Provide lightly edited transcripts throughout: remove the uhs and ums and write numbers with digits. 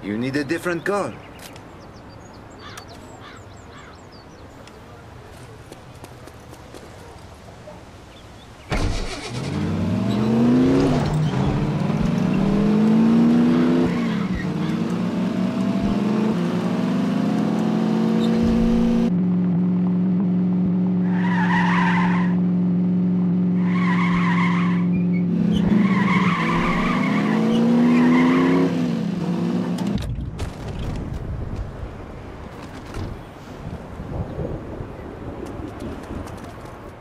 You need a different car.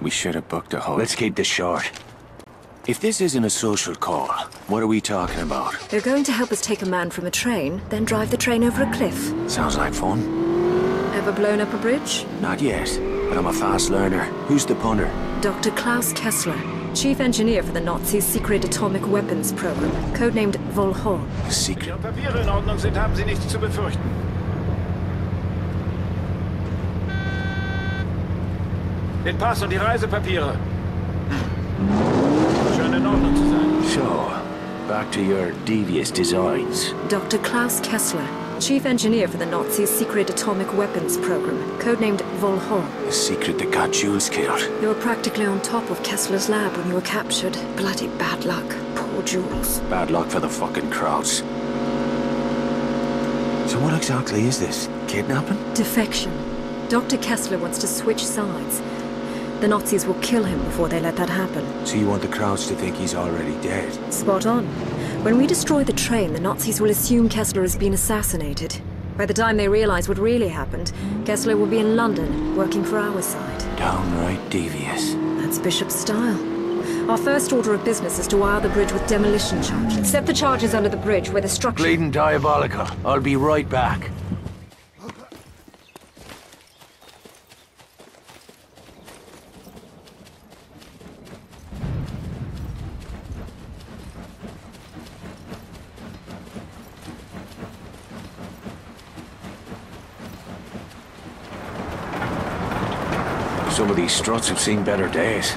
We should have booked a hotel. Let's keep this short. If this isn't a social call, what are we talking about? They're going to help us take a man from a train, then drive the train over a cliff. Sounds like fun. Ever blown up a bridge? Not yet, but I'm a fast learner. Who's the punter? Dr. Klaus Kessler, chief engineer for the Nazis' secret atomic weapons program, codenamed Volhor. A secret? Ihre Papiere in Ordnung sind, haben Sie nichts zu befürchten. Den Pass und die Reisepapiere. Schön in Ordnung zu sein. So, back to your devious designs. Dr. Klaus Kessler, chief engineer for the Nazis' secret atomic weapons program, codenamed Volhor. A secret that got Jules killed. You were practically on top of Kessler's lab when you were captured. Bloody bad luck. Poor Jules. Bad luck for the fucking crowds. So what exactly is this? Kidnapping? Defection. Dr. Kessler wants to switch sides. The Nazis will kill him before they let that happen. So you want the crowds to think he's already dead? Spot on. When we destroy the train, the Nazis will assume Kessler has been assassinated. By the time they realize what really happened, Kessler will be in London, working for our side. Downright devious. That's Bishop's style. Our first order of business is to wire the bridge with demolition charges. Set the charges under the bridge where the structure... Bleeding diabolical. I'll be right back. Some of these struts have seen better days.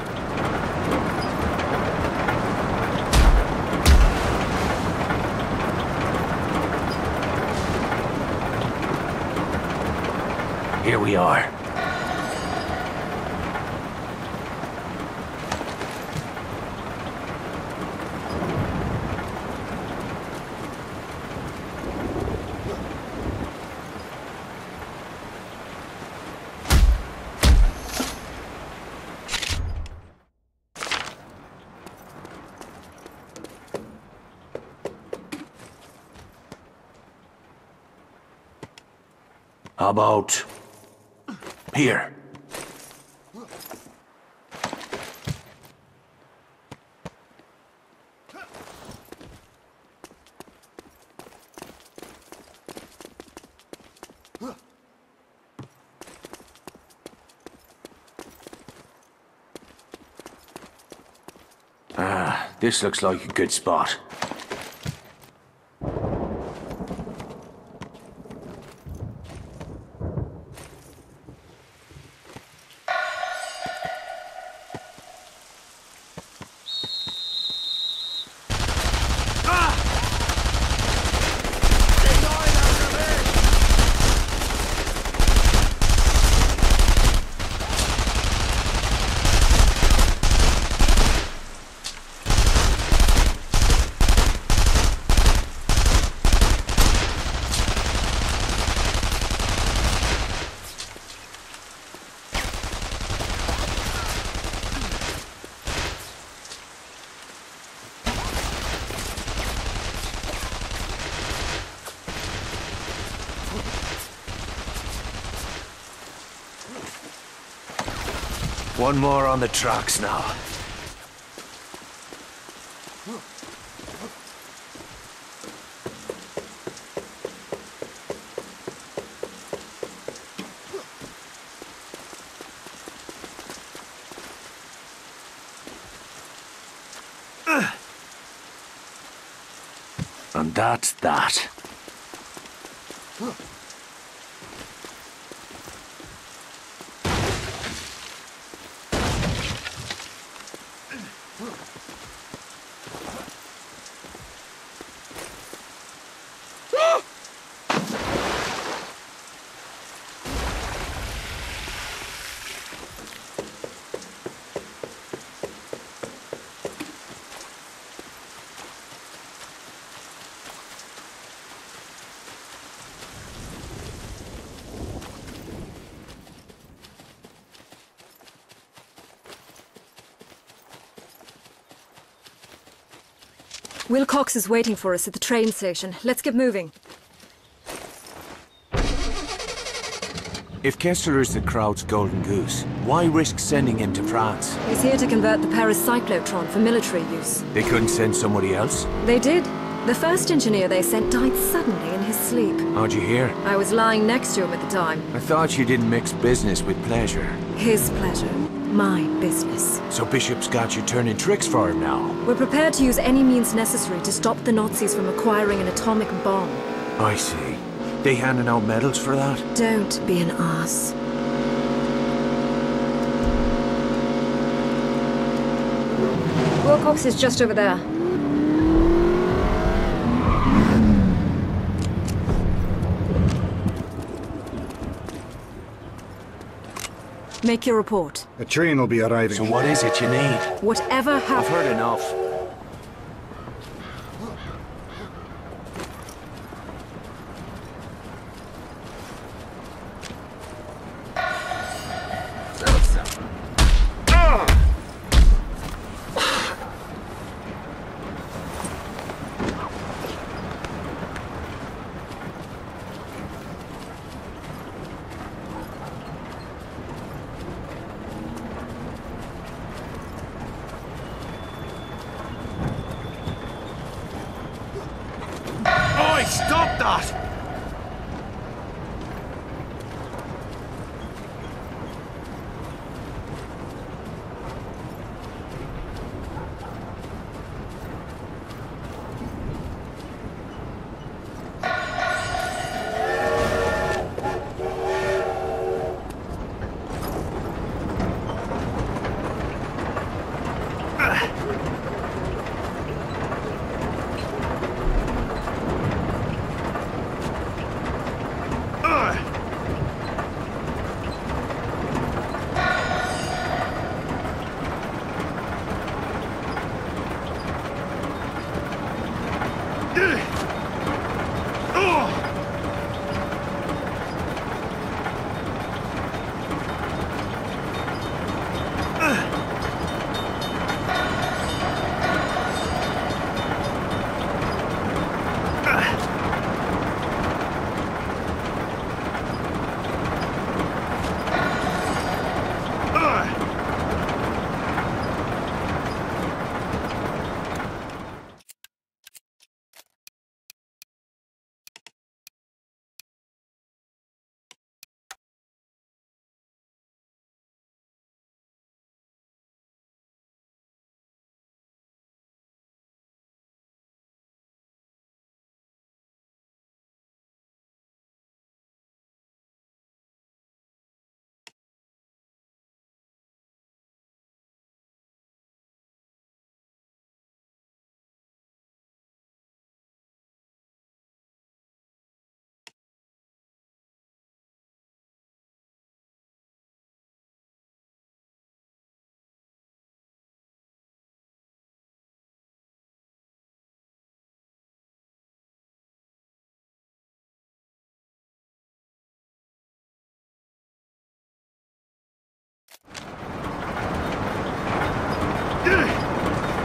Here we are. How about here? This looks like a good spot. One more on the tracks now. And that's that. Wilcox is waiting for us at the train station. Let's get moving. If Kessler is the crowd's golden goose, why risk sending him to France? He's here to convert the Paris cyclotron for military use. They couldn't send somebody else? They did. The first engineer they sent died suddenly in his sleep. How'd you hear? I was lying next to him at the time. I thought you didn't mix business with pleasure. His pleasure. My business. So Bishop's got you turning tricks for him now? We're prepared to use any means necessary to stop the Nazis from acquiring an atomic bomb. I see. They handing out medals for that? Don't be an ass. Wilcox is just over there. Make your report. A train will be arriving. So what is it you need? Whatever I've happened... heard enough. Stop that!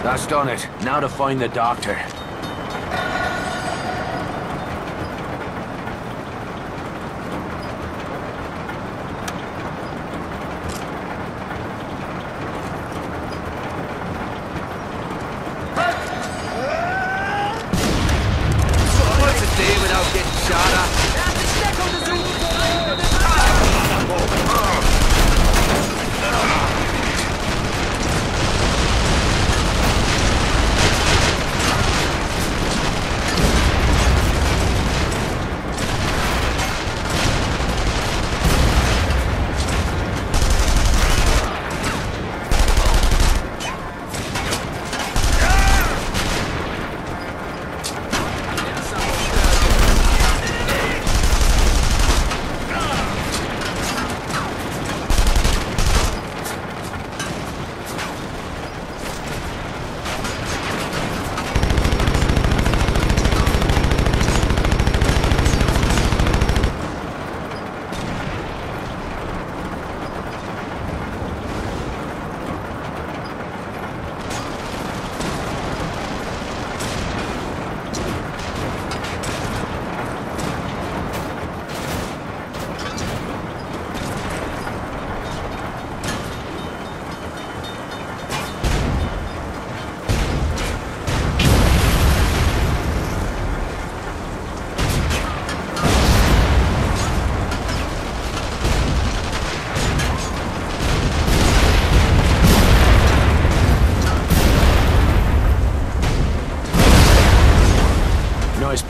That's done it. Now to find the doctor. What's a day without getting shot at?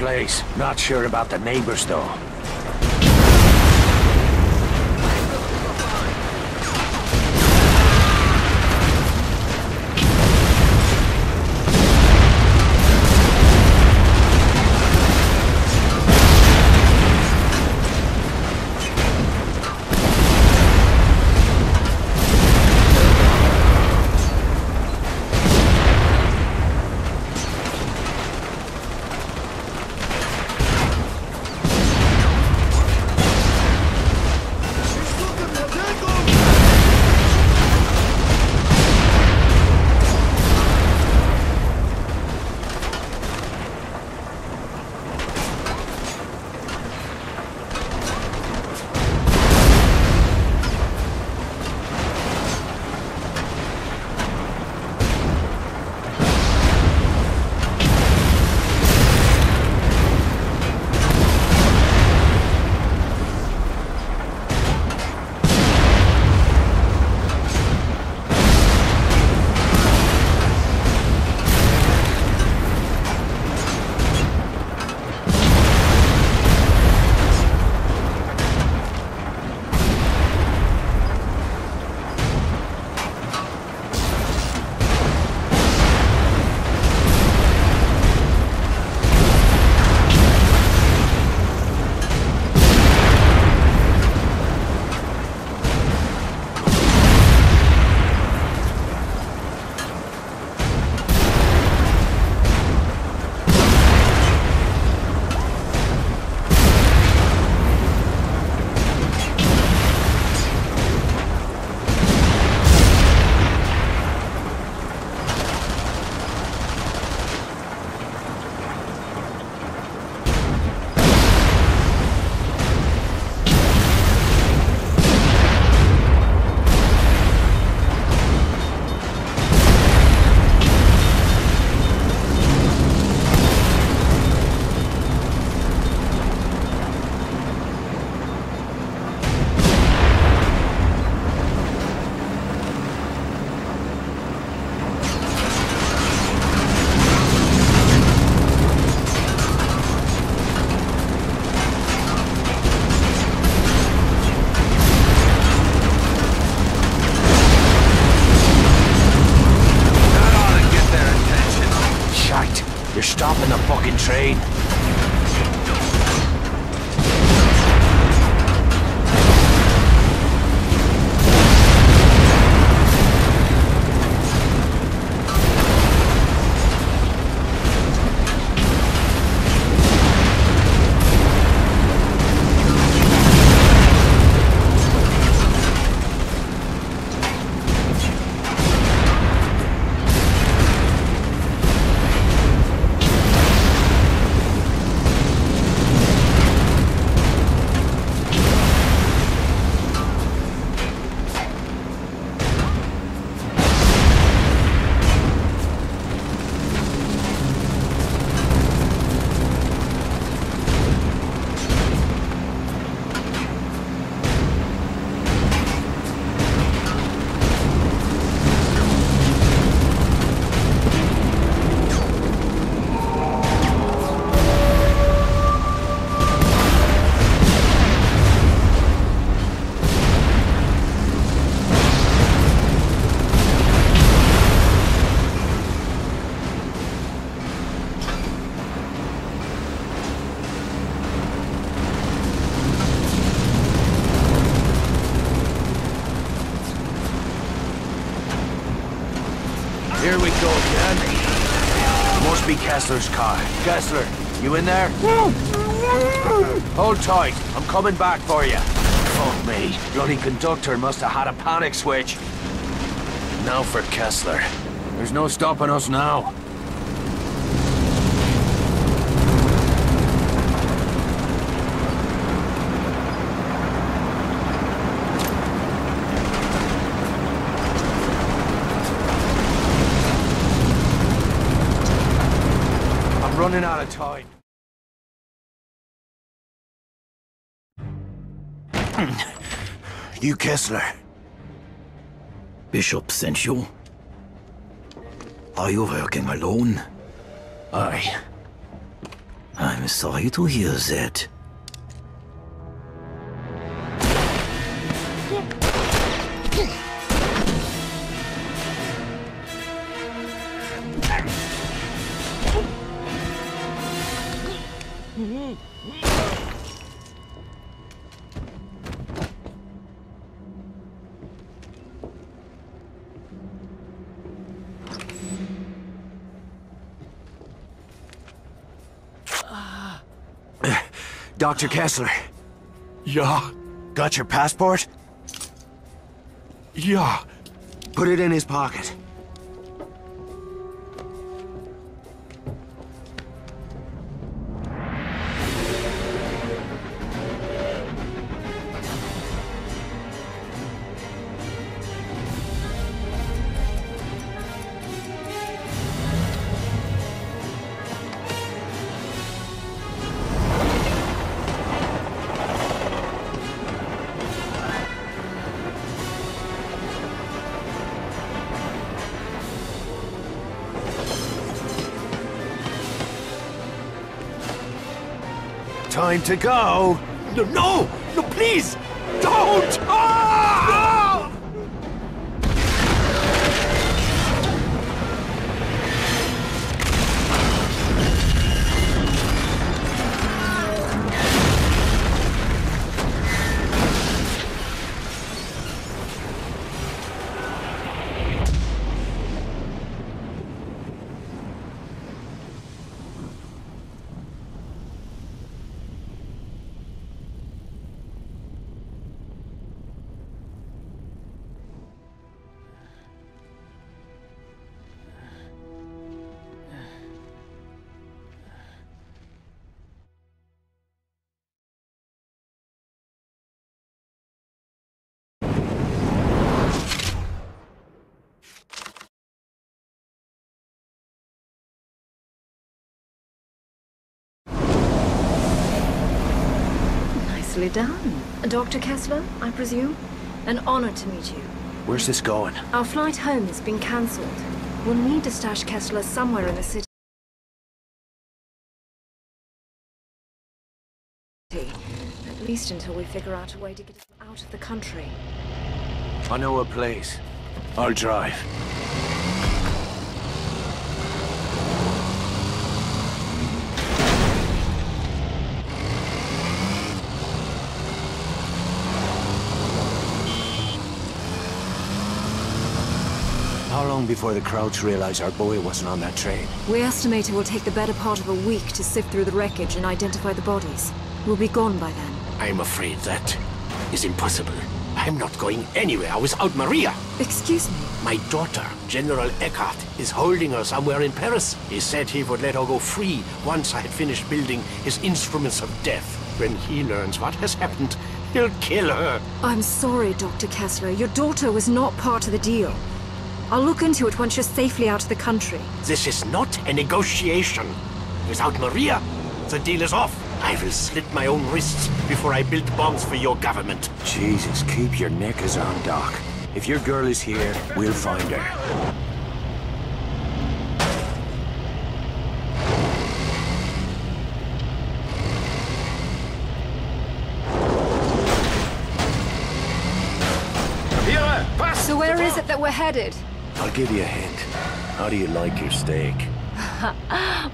place. Not sure about the neighbors, though. You're stopping the fucking train. Here we go again. Must be Kessler's car. Kessler, you in there? Hold tight. I'm coming back for you. Fuck me. Bloody conductor must have had a panic switch. Now for Kessler. There's no stopping us now. Running out of time. You Kessler. Bishop sent you? Are you working alone? Aye. I'm sorry to hear that. Dr. Kessler, Ja, got your passport? ja. Put it in his pocket. Time to go! No, no, please! Don't! Ah! Nicely done. Dr. Kessler, I presume? An honor to meet you. Where's this going? Our flight home has been cancelled. We'll need to stash Kessler somewhere in the city. At least until we figure out a way to get him out of the country. I know a place. I'll drive. How long before the Krauts realize our boy wasn't on that train? We estimate it will take the better part of a week to sift through the wreckage and identify the bodies. We'll be gone by then. I'm afraid that is impossible. I'm not going anywhere without Maria. Excuse me? My daughter, General Eckhart, is holding her somewhere in Paris. He said he would let her go free once I had finished building his instruments of death. When he learns what has happened, he'll kill her. I'm sorry, Dr. Kessler. Your daughter was not part of the deal. I'll look into it once you're safely out of the country. This is not a negotiation. Without Maria, the deal is off. I will slit my own wrists before I build bombs for your government. Jesus, keep your knickers on, Doc. If your girl is here, we'll find her. So where is it that we're headed? I'll give you a hint. How do you like your steak?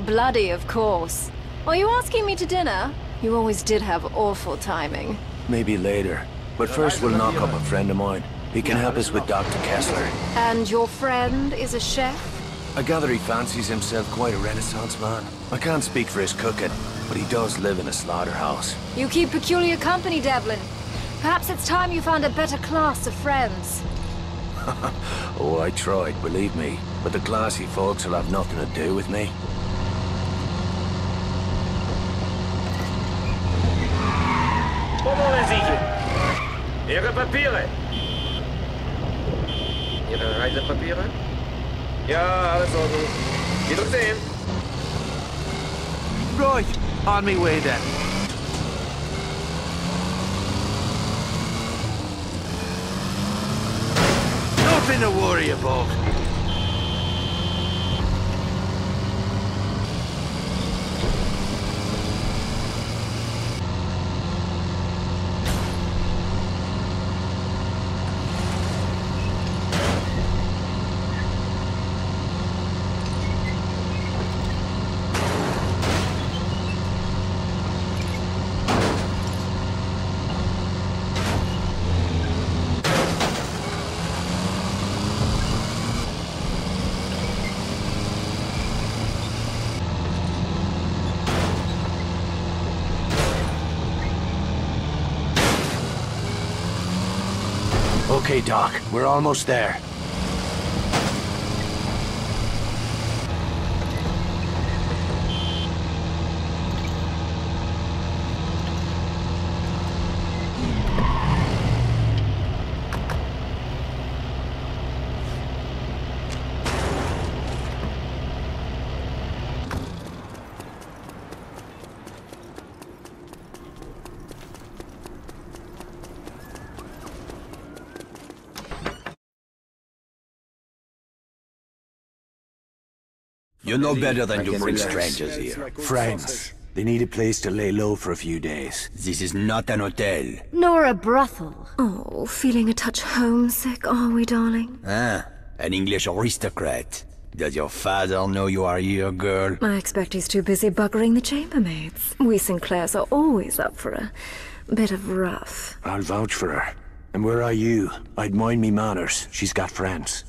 Bloody, of course. Are you asking me to dinner? You always did have awful timing. Maybe later. But first we'll knock up a friend of mine. He can help us with Dr. Kessler. And your friend is a chef? I gather he fancies himself quite a Renaissance man. I can't speak for his cooking, but he does live in a slaughterhouse. You keep peculiar company, Devlin. Perhaps it's time you found a better class of friends. Oh, I tried, believe me. But the classy folks will have nothing to do with me. Wo wollen Sie hin? Ihre Papiere. Ihre Reisepapiere? Ja, alles Ordnung. Wiedersehen. Right, on me way then. Nothing to worry about. Okay, Doc. We're almost there. You know better than to bring strangers here. Friends. They need a place to lay low for a few days. This is not an hotel. Nor a brothel. Oh, feeling a touch homesick, are we, darling? Ah, an English aristocrat. Does your father know you are here, girl? I expect he's too busy buggering the chambermaids. We Sinclairs are always up for a bit of rough. I'll vouch for her. And where are you? I'd mind me manners. She's got friends.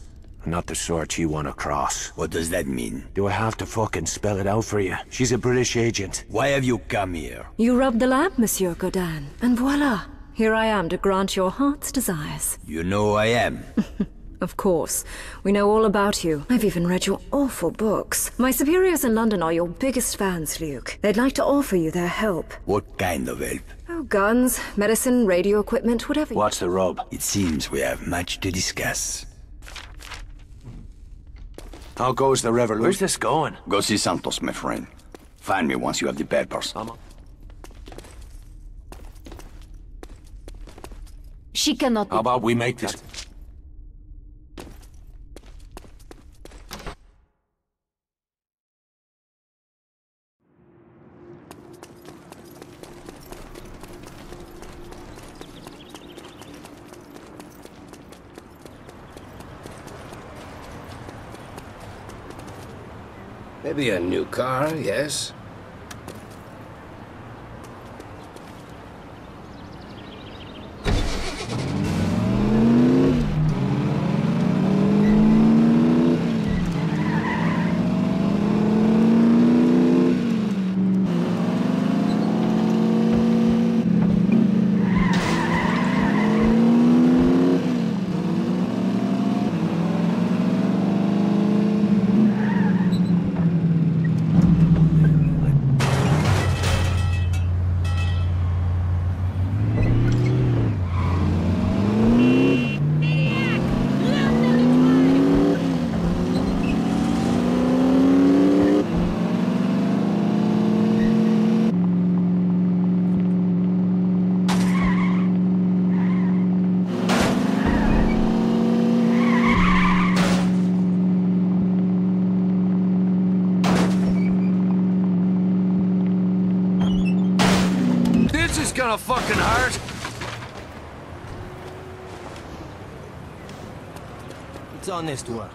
Not the sort you want to cross. What does that mean? Do I have to fucking spell it out for you? She's a British agent. Why have you come here? You rubbed the lamp, Monsieur Godin, and voila! Here I am to grant your heart's desires. You know who I am. Of course. We know all about you. I've even read your awful books. My superiors in London are your biggest fans, Luke. They'd like to offer you their help. What kind of help? Oh, guns, medicine, radio equipment, whatever. What's the rub? It seems we have much to discuss. How goes the revolution? Where's this going? Go see Santos, my friend. Find me once you have the papers. She cannot be. How about we make this... Maybe a new car, yes? Gonna fucking hurt. It's honest work.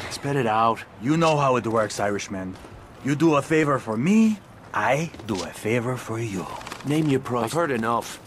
Spit it out. You know how it works, Irishman. You do a favor for me, I do a favor for you. Name your price. I've heard enough.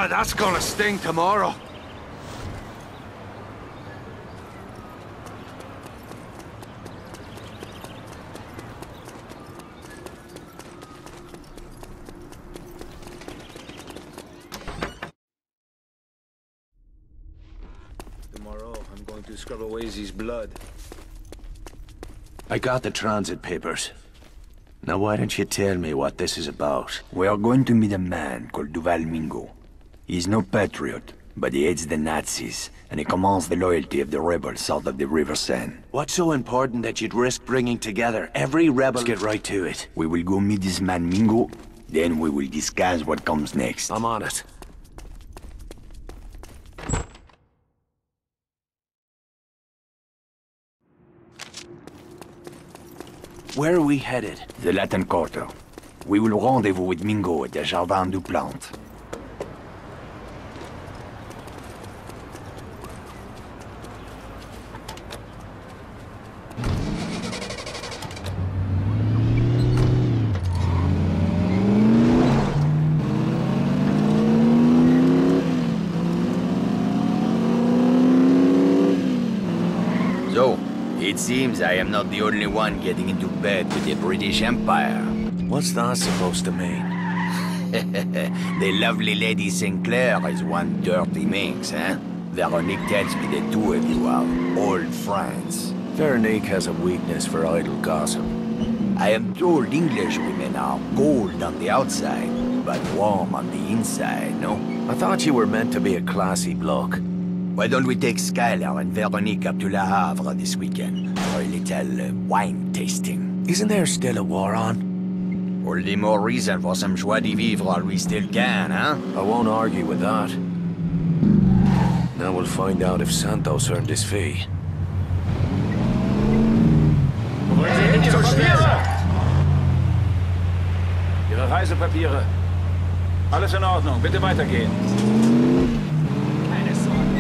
That's gonna sting tomorrow. Tomorrow, I'm going to scrub away his blood. I got the transit papers. Now why don't you tell me what this is about? We are going to meet a man called Duval Mingo. He's no patriot, but he hates the Nazis, and he commands the loyalty of the rebels south of the River Seine. What's so important that you'd risk bringing together every rebel? Let's get right to it. We will go meet this man Mingo, then we will discuss what comes next. I'm on it. Where are we headed? The Latin Quarter. We will rendezvous with Mingo at the Jardin du Plante. So, it seems I am not the only one getting into bed with the British Empire. What's that supposed to mean? The lovely Lady Sinclair is one dirty minx, eh? Veronique tells me the two of you are old friends. Veronique has a weakness for idle gossip. I am told English women are cold on the outside, but warm on the inside, no? I thought you were meant to be a classy bloke. Why don't we take Skylar and Veronique up to Le Havre this weekend for a little wine tasting? Isn't there still a war on? All the more reason for some joie de vivre while we still can, huh? I won't argue with that. Now we'll find out if Santos earned his fee. Wollen Sie nicht so schnell sein? Ihre Reisepapiere. Alles in Ordnung. Bitte weitergehen.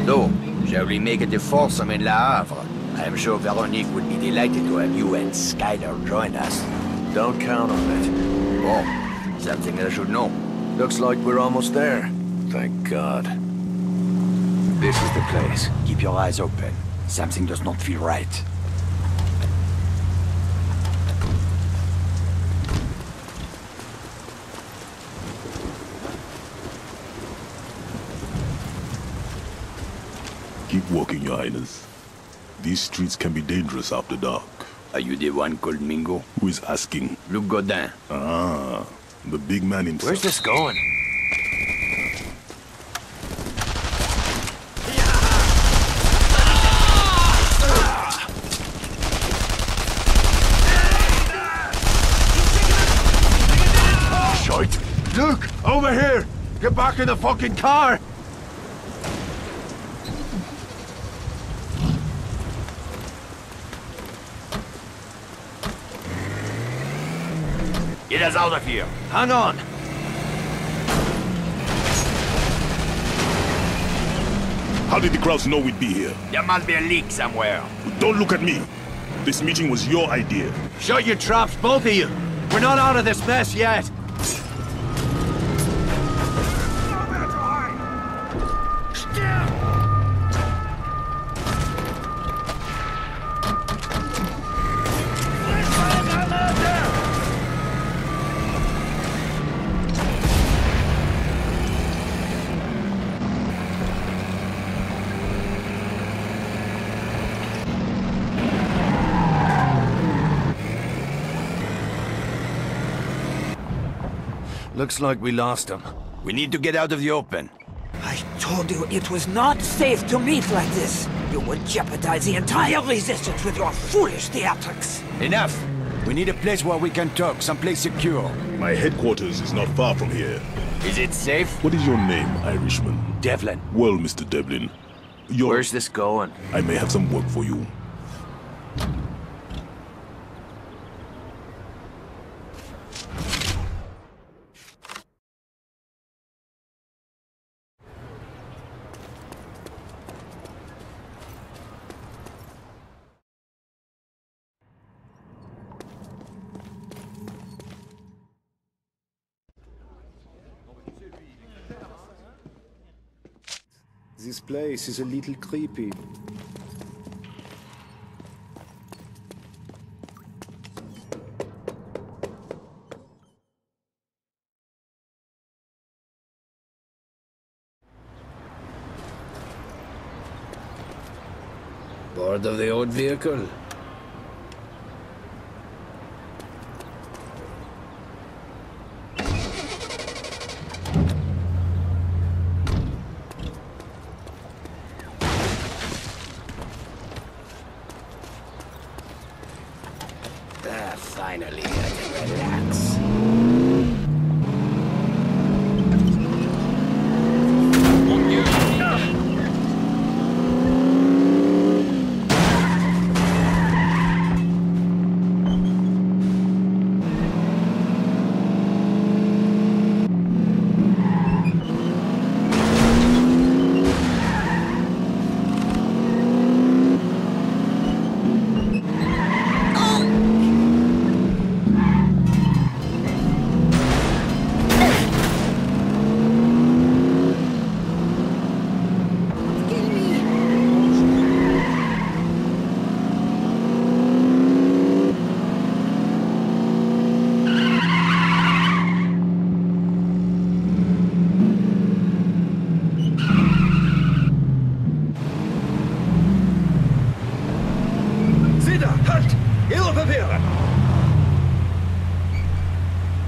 So, shall we make it a foursome in Le Havre? I am sure Veronique would be delighted to have you and Skylar join us. Don't count on it. Oh, something I should know. Looks like we're almost there. Thank God. This is the place. Keep your eyes open. Something does not feel right. Keep walking, Your Highness. These streets can be dangerous after dark. Are you the one called Mingo? Who is asking? Luc Godin. Ah, the big man himself. Where's this going? Shite! Luke, over here! Get back in the fucking car! Get us out of here! Hang on! How did the crowds know we'd be here? There must be a leak somewhere. Don't look at me. This meeting was your idea. Shut your traps, both of you! We're not out of this mess yet! Looks like we lost him. We need to get out of the open. I told you it was not safe to meet like this. You would jeopardize the entire resistance with your foolish theatrics. Enough! We need a place where we can talk, someplace secure. My headquarters is not far from here. Is it safe? What is your name, Irishman? Devlin. Well, Mr. Devlin, Where's this going? I may have some work for you. This place is a little creepy. Bored of the old vehicle? finally get to relax.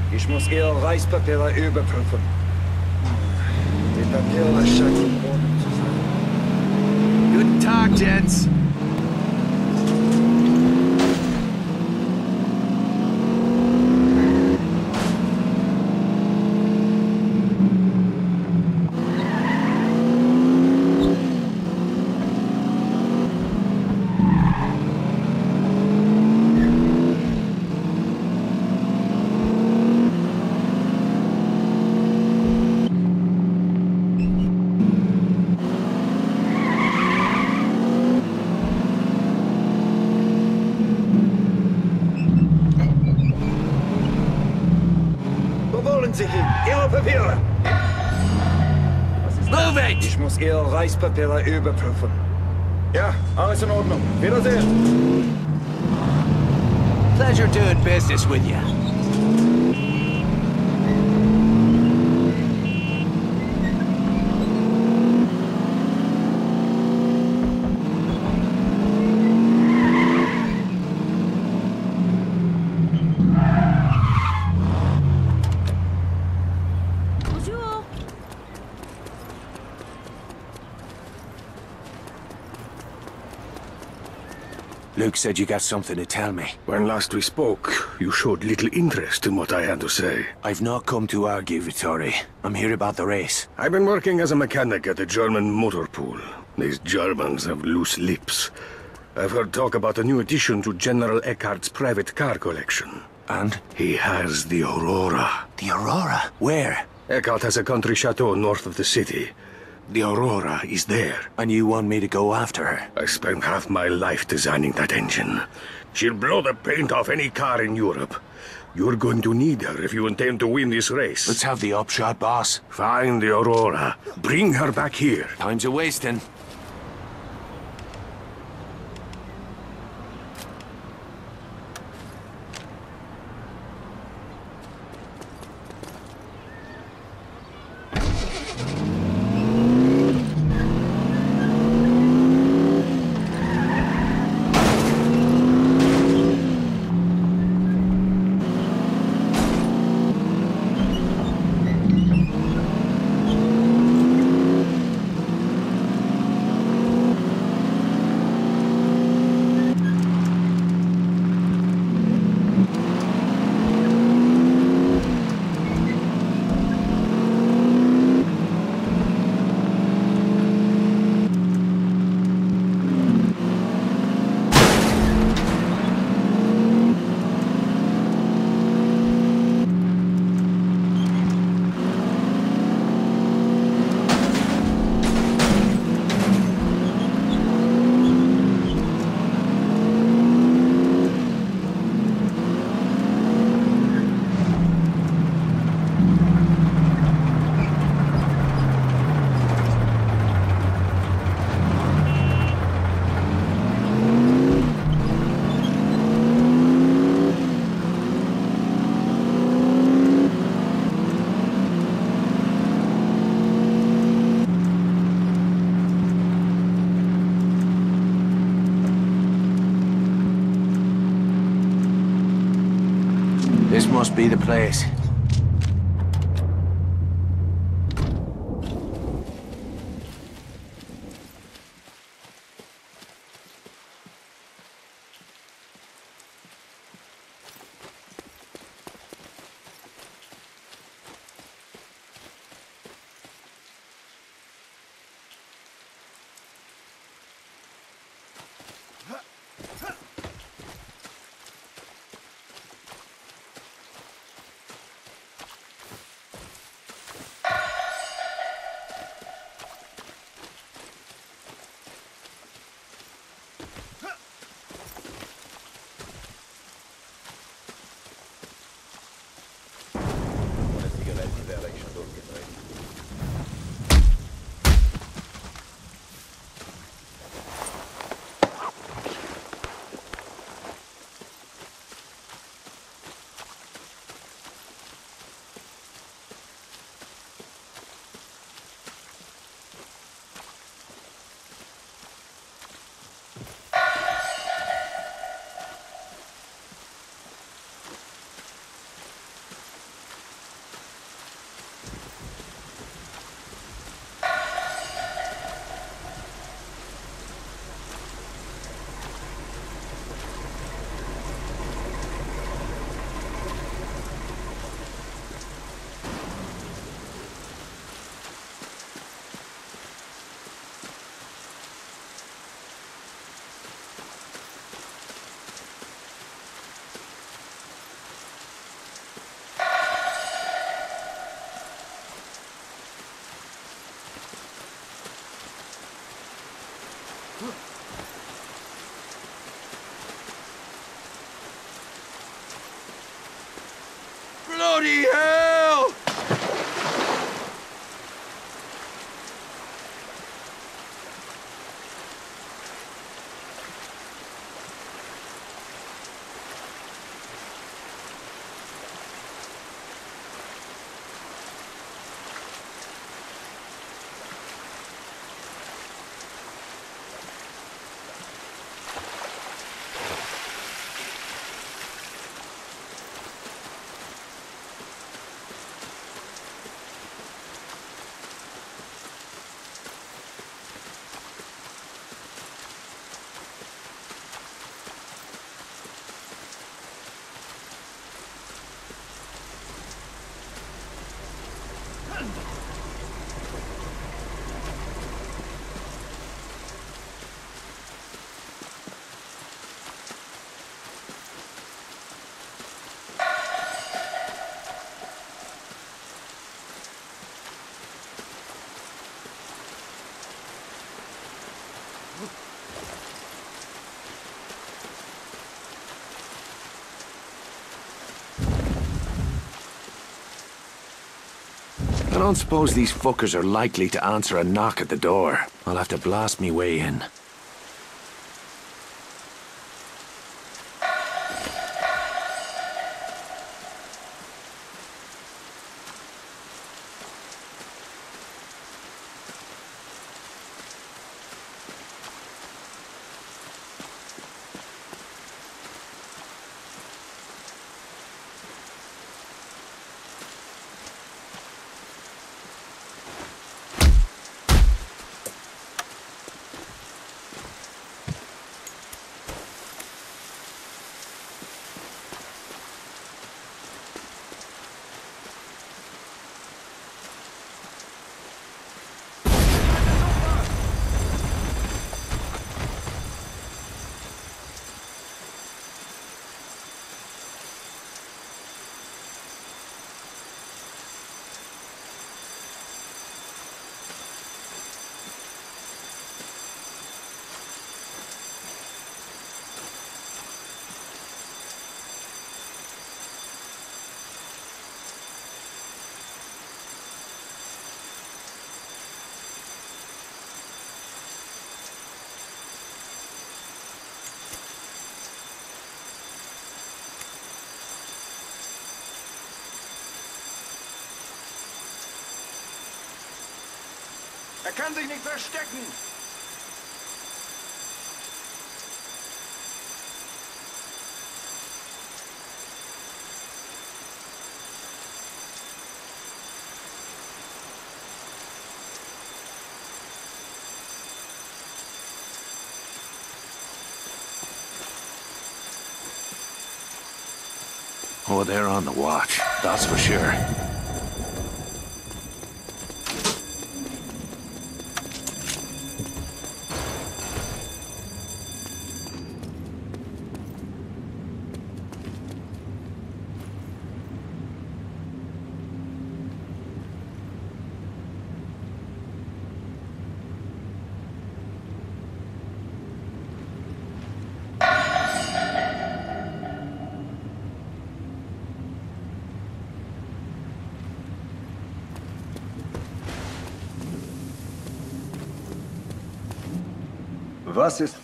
Ich muss Ihre Reispapiere überprüfen. Die Papiere scheinen im Boden zu sein. Guten Tag, gents. Sie hin. Ihre Papiere! Move it! Ich muss Ihre Reispapiere überprüfen. Ja, alles in Ordnung. Wiedersehen. Pleasure doing business with you. Luke said you got something to tell me. When last we spoke, you showed little interest in what I had to say. I've not come to argue, Vittori. I'm here about the race. I've been working as a mechanic at the German motor pool. These Germans have loose lips. I've heard talk about a new addition to General Eckhart's private car collection. And? He has the Aurora. The Aurora? Where? Eckhart has a country chateau north of the city. The Aurora is there. And you want me to go after her? I spent half my life designing that engine. She'll blow the paint off any car in Europe. You're going to need her if you intend to win this race. Let's have the upshot, boss. Find the Aurora. Bring her back here. Time's a-wasting. This must be the place. Bloody hell! I don't suppose these fuckers are likely to answer a knock at the door. I'll have to blast me way in. Er kann sich nicht verstecken! Oh, they're on the watch, that's for sure. Was ist...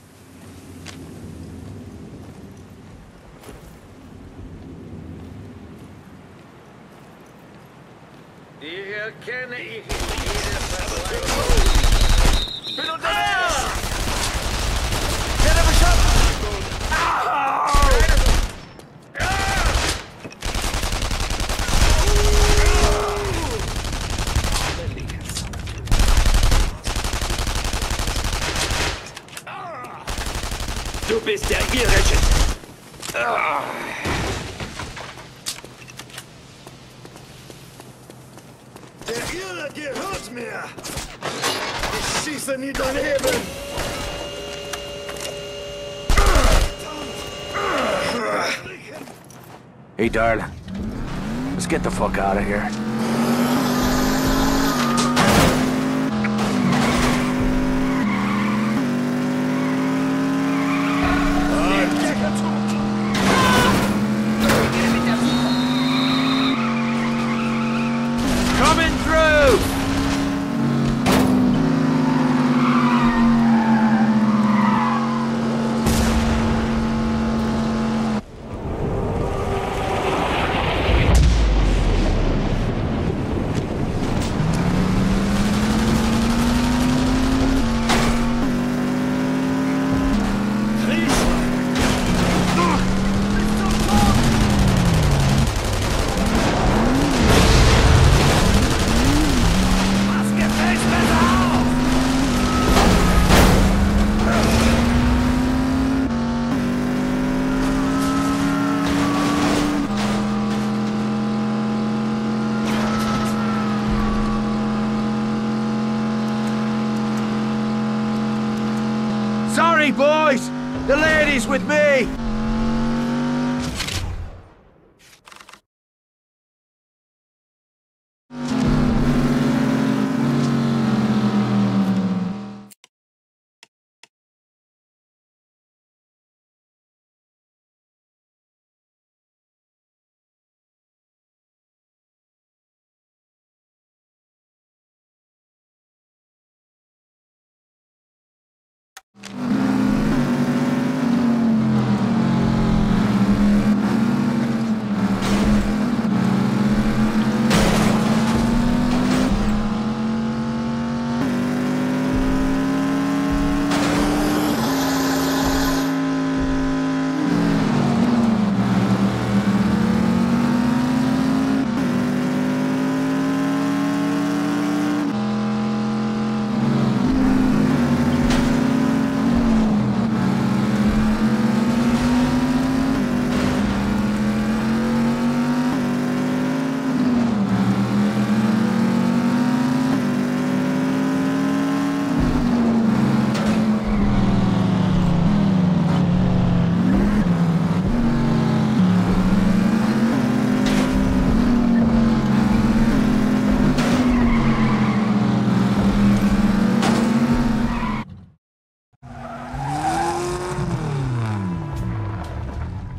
Die erkenne ich in jeder Vergleich. Bin unterwegs! Werde beschossen! Du bist der Irische. Der Ire gehört mir! Ich schieße nie daneben! Hey, darling. Let's get the fuck out of here. Hurry, boys! The lady's with me!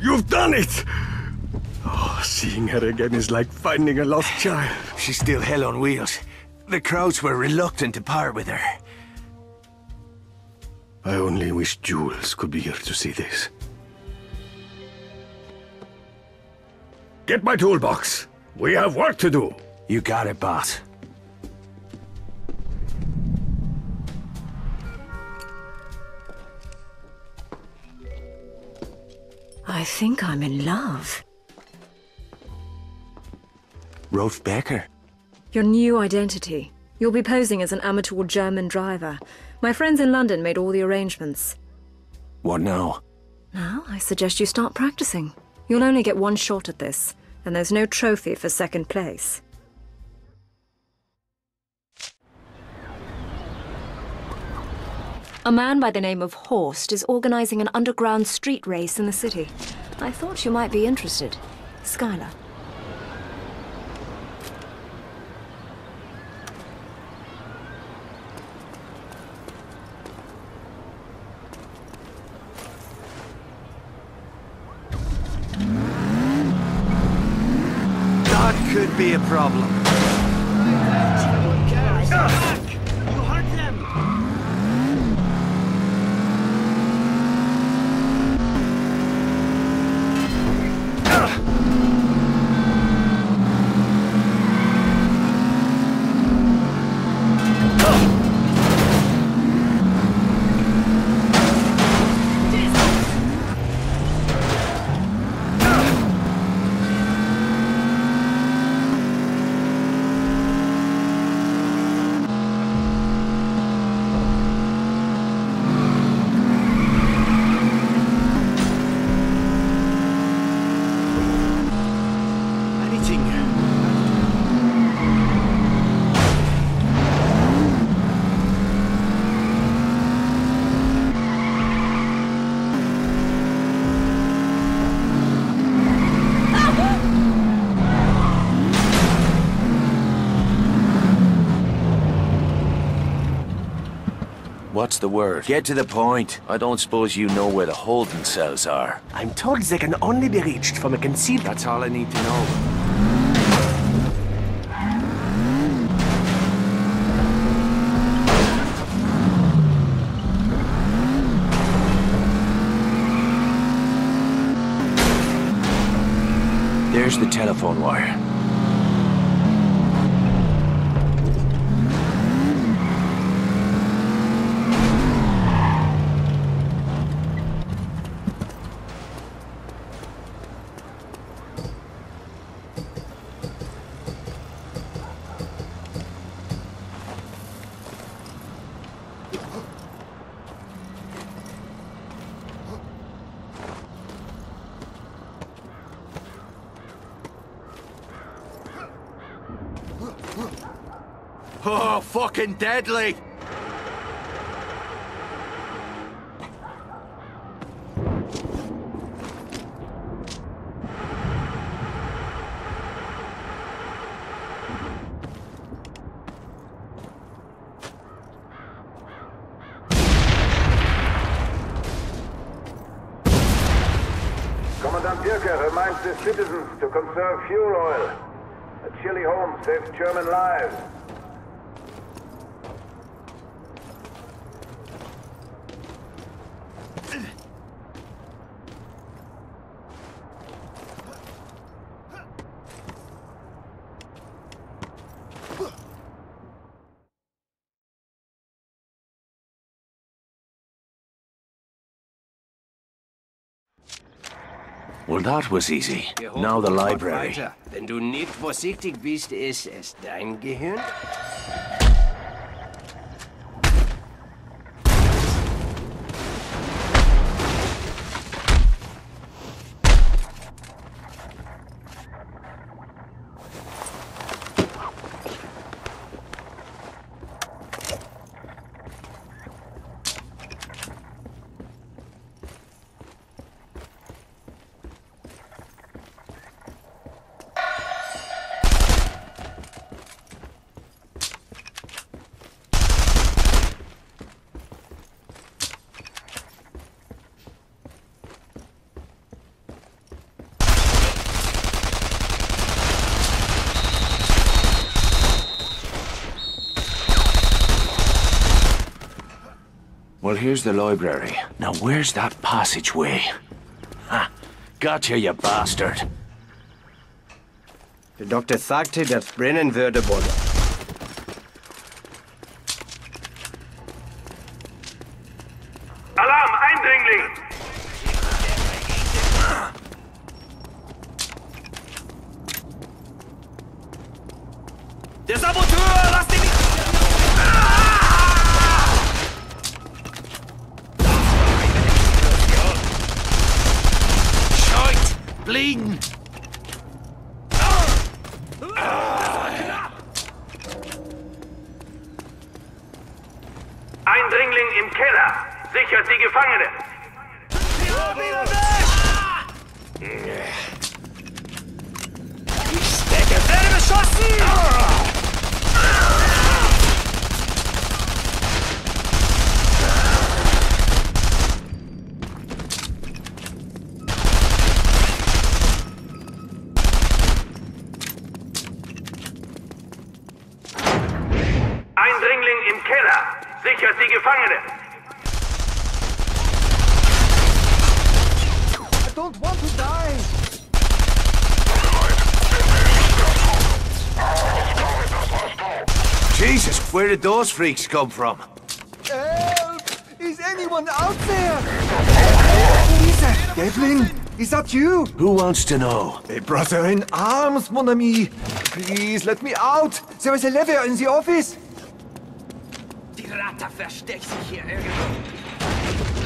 You've done it! Oh, seeing her again is like finding a lost child. She's still hell on wheels. The crowds were reluctant to part with her. I only wish Jules could be here to see this. Get my toolbox. We have work to do. You got it, boss. I think I'm in love. Rolf Becker. Your new identity. You'll be posing as an amateur German driver. My friends in London made all the arrangements. What now? Now, I suggest you start practicing. You'll only get one shot at this, and there's no trophy for second place. A man by the name of Horst is organizing an underground street race in the city. I thought you might be interested. Skylar. That could be a problem. What's the word? Get to the point. I don't suppose you know where the holding cells are. I'm told they can only be reached from a concealed... That's all I need to know. There's the telephone wire. Oh, fucking deadly! Dirker reminds the citizens to conserve fuel oil. A chilly home saves German lives. Well, that was easy. Now the library. Wenn du nicht vorsichtig bist, ist es dein Gehirn? Well, here's the library. Now, where's that passageway? Ha! Gotcha, you bastard! Der Doktor sagte, das brennen würde wollen. Alarm, Eindringling! Der Saboteur, lass den nicht... Bleeden! Eindringling im Keller! Sichert die Gefangene! Ich stecke! Werde beschossen! Eindringling im Keller! Sichert die Gefangene! I don't want to die! Jesus, where did those freaks come from? Help! Is anyone out there? Lisa, Devlin, is that you? Who wants to know? A brother in arms, mon ami. Please let me out. There is a lever in the office. Die Ratte versteckt sich hier irgendwo.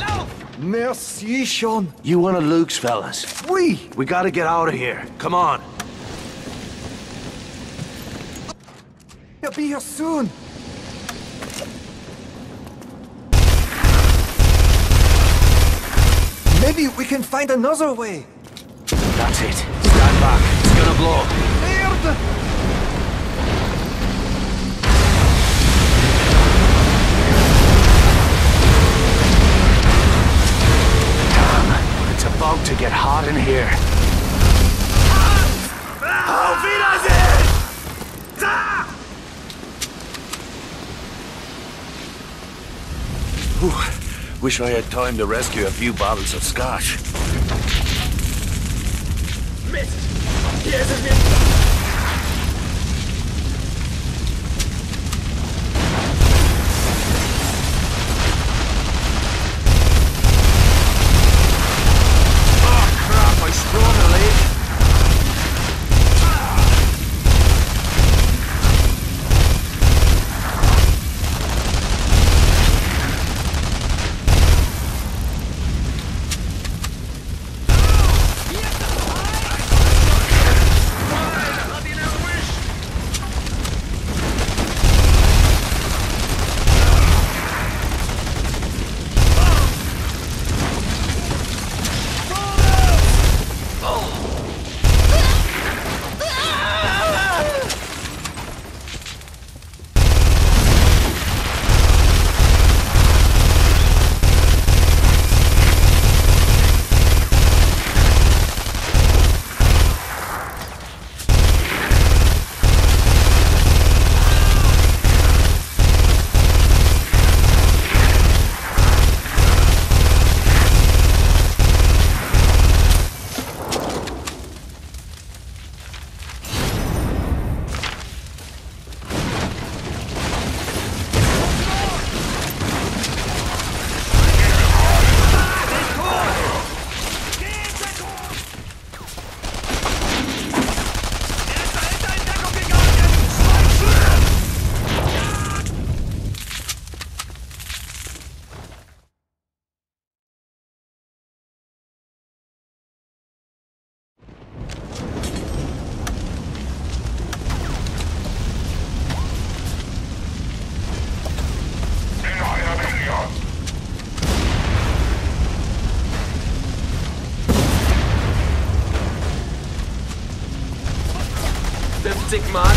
Lauf! Merci schon. You one of Luke's fellas? Oui. We gotta get out of here. Come on. He'll be here soon. Maybe we can find another way. That's it. Stand back. It's gonna blow. Merde! Damn, it's about to get hot in here. Auf Wiedersehen! Whew. Wish I had time to rescue a few bottles of scotch. Mist! Hier ist es mir... Oh crap, I sprung a leak. man.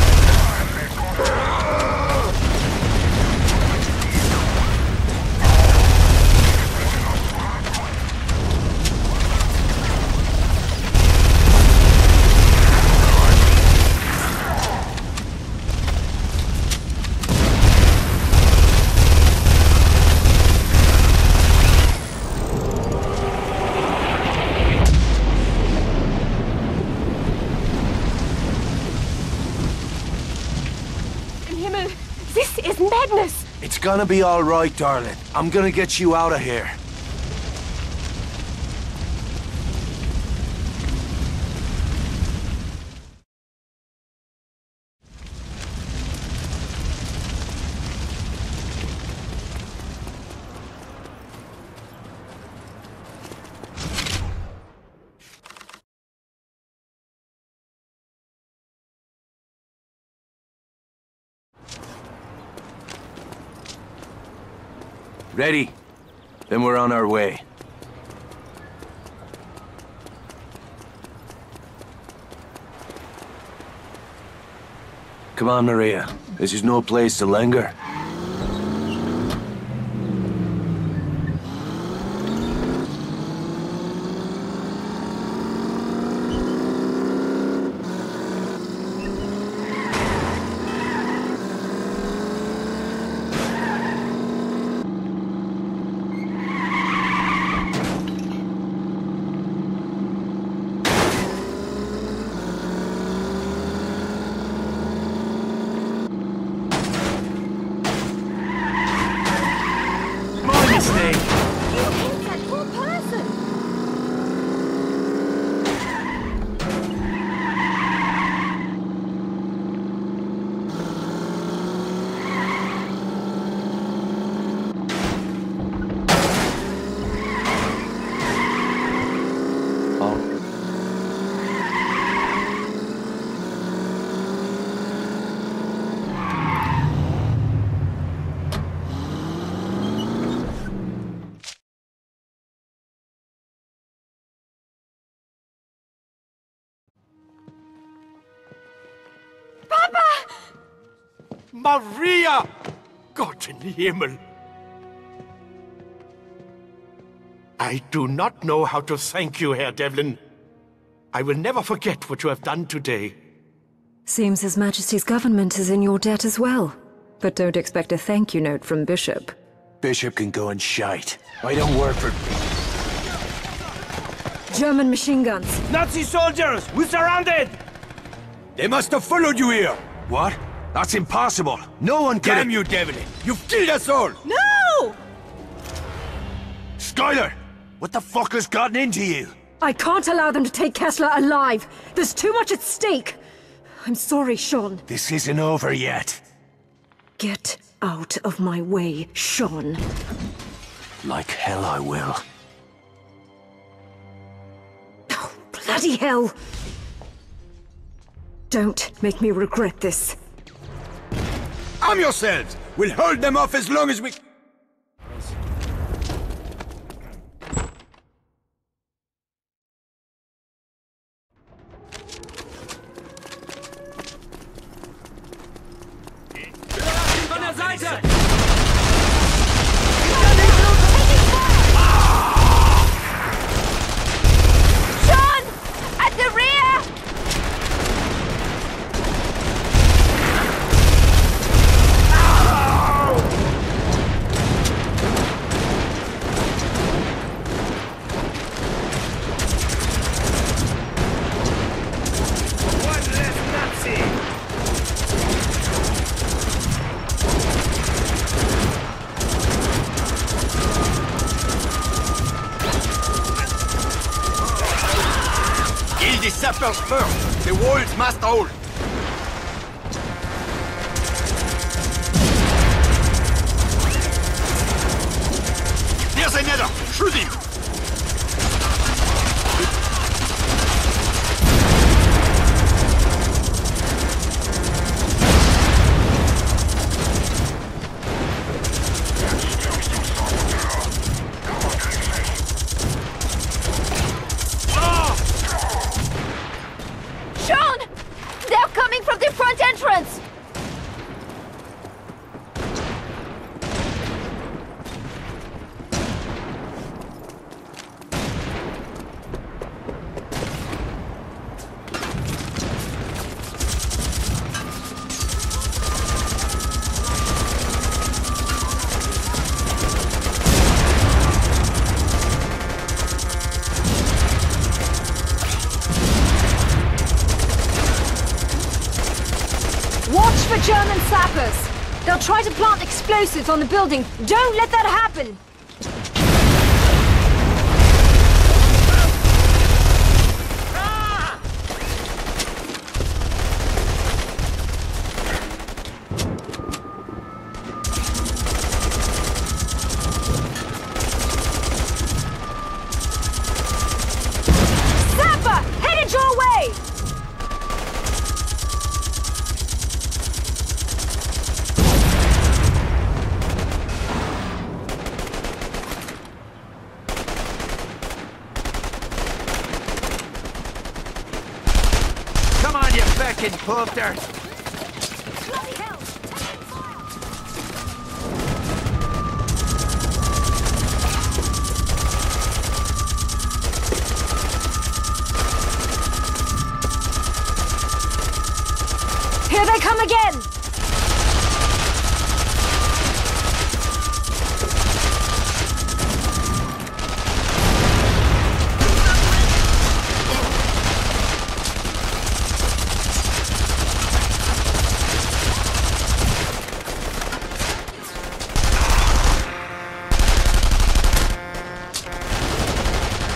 This is madness! It's gonna be all right, darling. I'm gonna get you out of here. Ready? Then we're on our way. Come on, Maria. This is no place to linger. Maria! Gott in Himmel! I do not know how to thank you, Herr Devlin. I will never forget what you have done today. Seems His Majesty's government is in your debt as well. But don't expect a thank you note from Bishop. Bishop can go and shite. I don't work for... German machine guns. Nazi soldiers! We're surrounded! They must have followed you here! What? That's impossible! No one can... Damn you, Devlin! You've killed us all! No! Skylar! What the fuck has gotten into you? I can't allow them to take Kessler alive! There's too much at stake! I'm sorry, Sean. This isn't over yet. Get out of my way, Sean. Like hell I will. Oh, bloody hell! Don't make me regret this. Arm yourselves! We'll hold them off as long as we... Von der Seite! Sean! At the rear! Kill the sappers first! The walls must hold! There's another! Shoot him! Sean! They're coming from the front German sappers! They'll try to plant explosives on the building. Don't let that happen! Fucking poofter! Here they come again!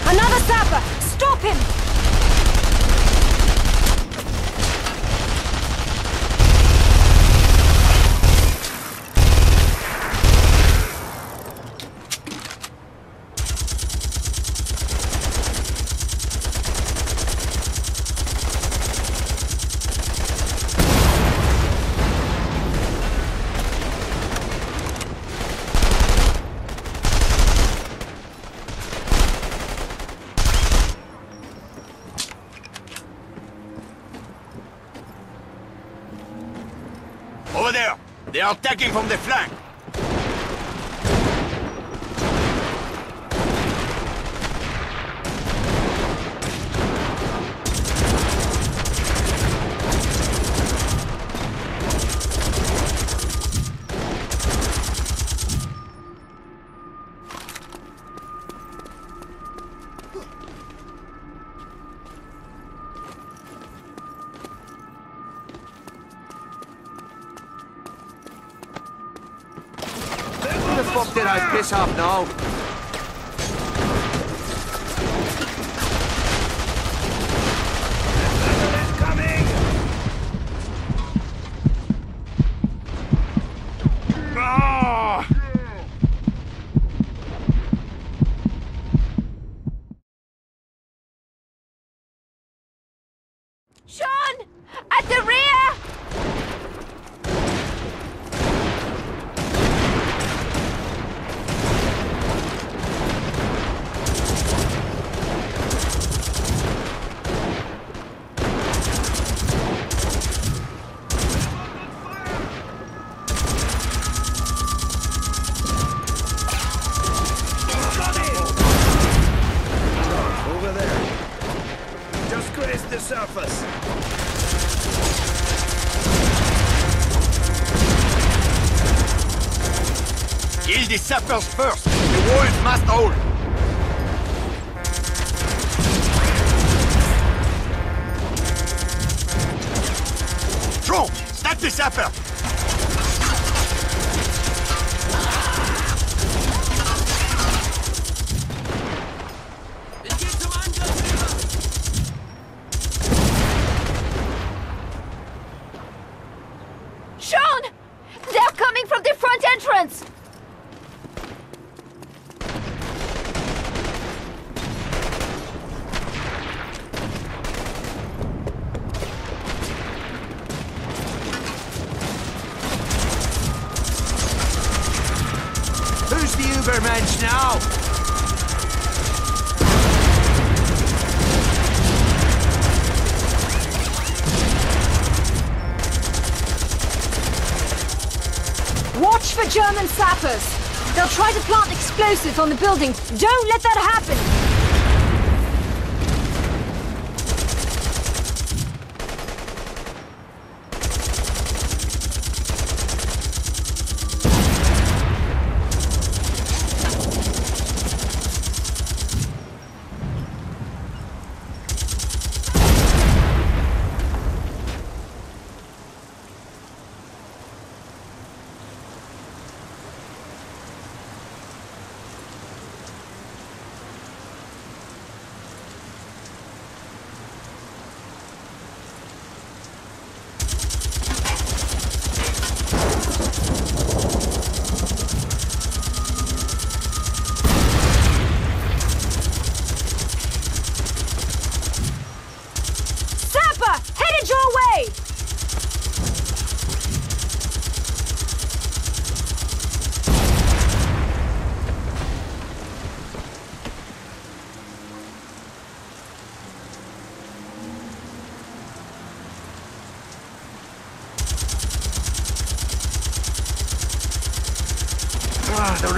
Another sapper! Stop him! Over there! They are attacking from the flank! Who the fuck did I piss off now? Sean! At the rear! Over there. Just grazed the surface. Kill the sappers first! The walls must hold! Throw! Snap the sapper! Sean! They're coming from the front entrance! Who's the Ubermensch now? Watch for German sappers! They'll try to plant explosives on the building. Don't let that happen!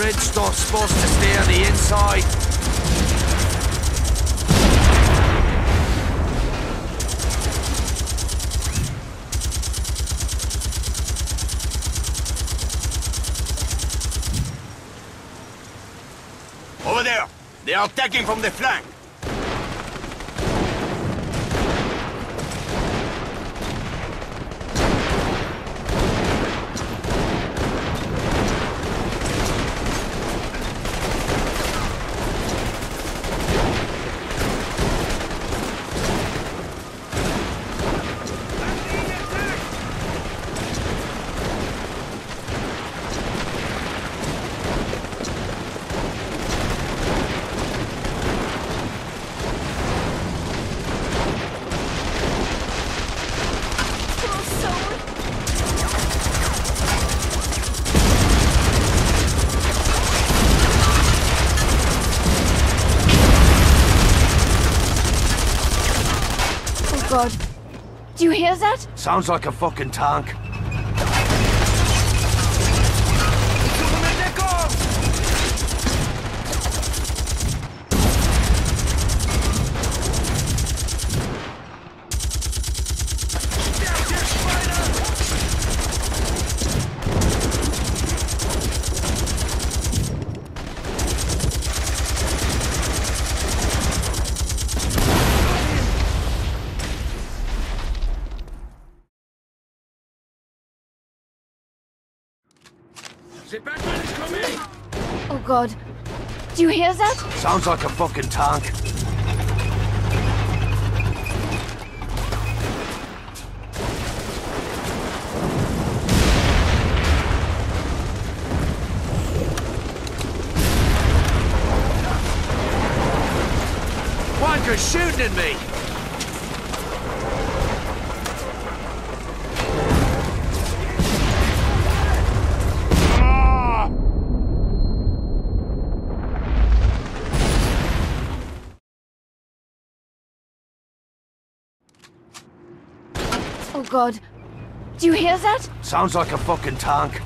red stuff's supposed to stay on the inside. Over there! They are attacking from the flank! God. Do you hear that? Sounds like a fucking tank. Oh God. Do you hear that? Sounds like a fucking tank. Wanker's shooting at me! Oh God. Do you hear that? Sounds like a fucking tank.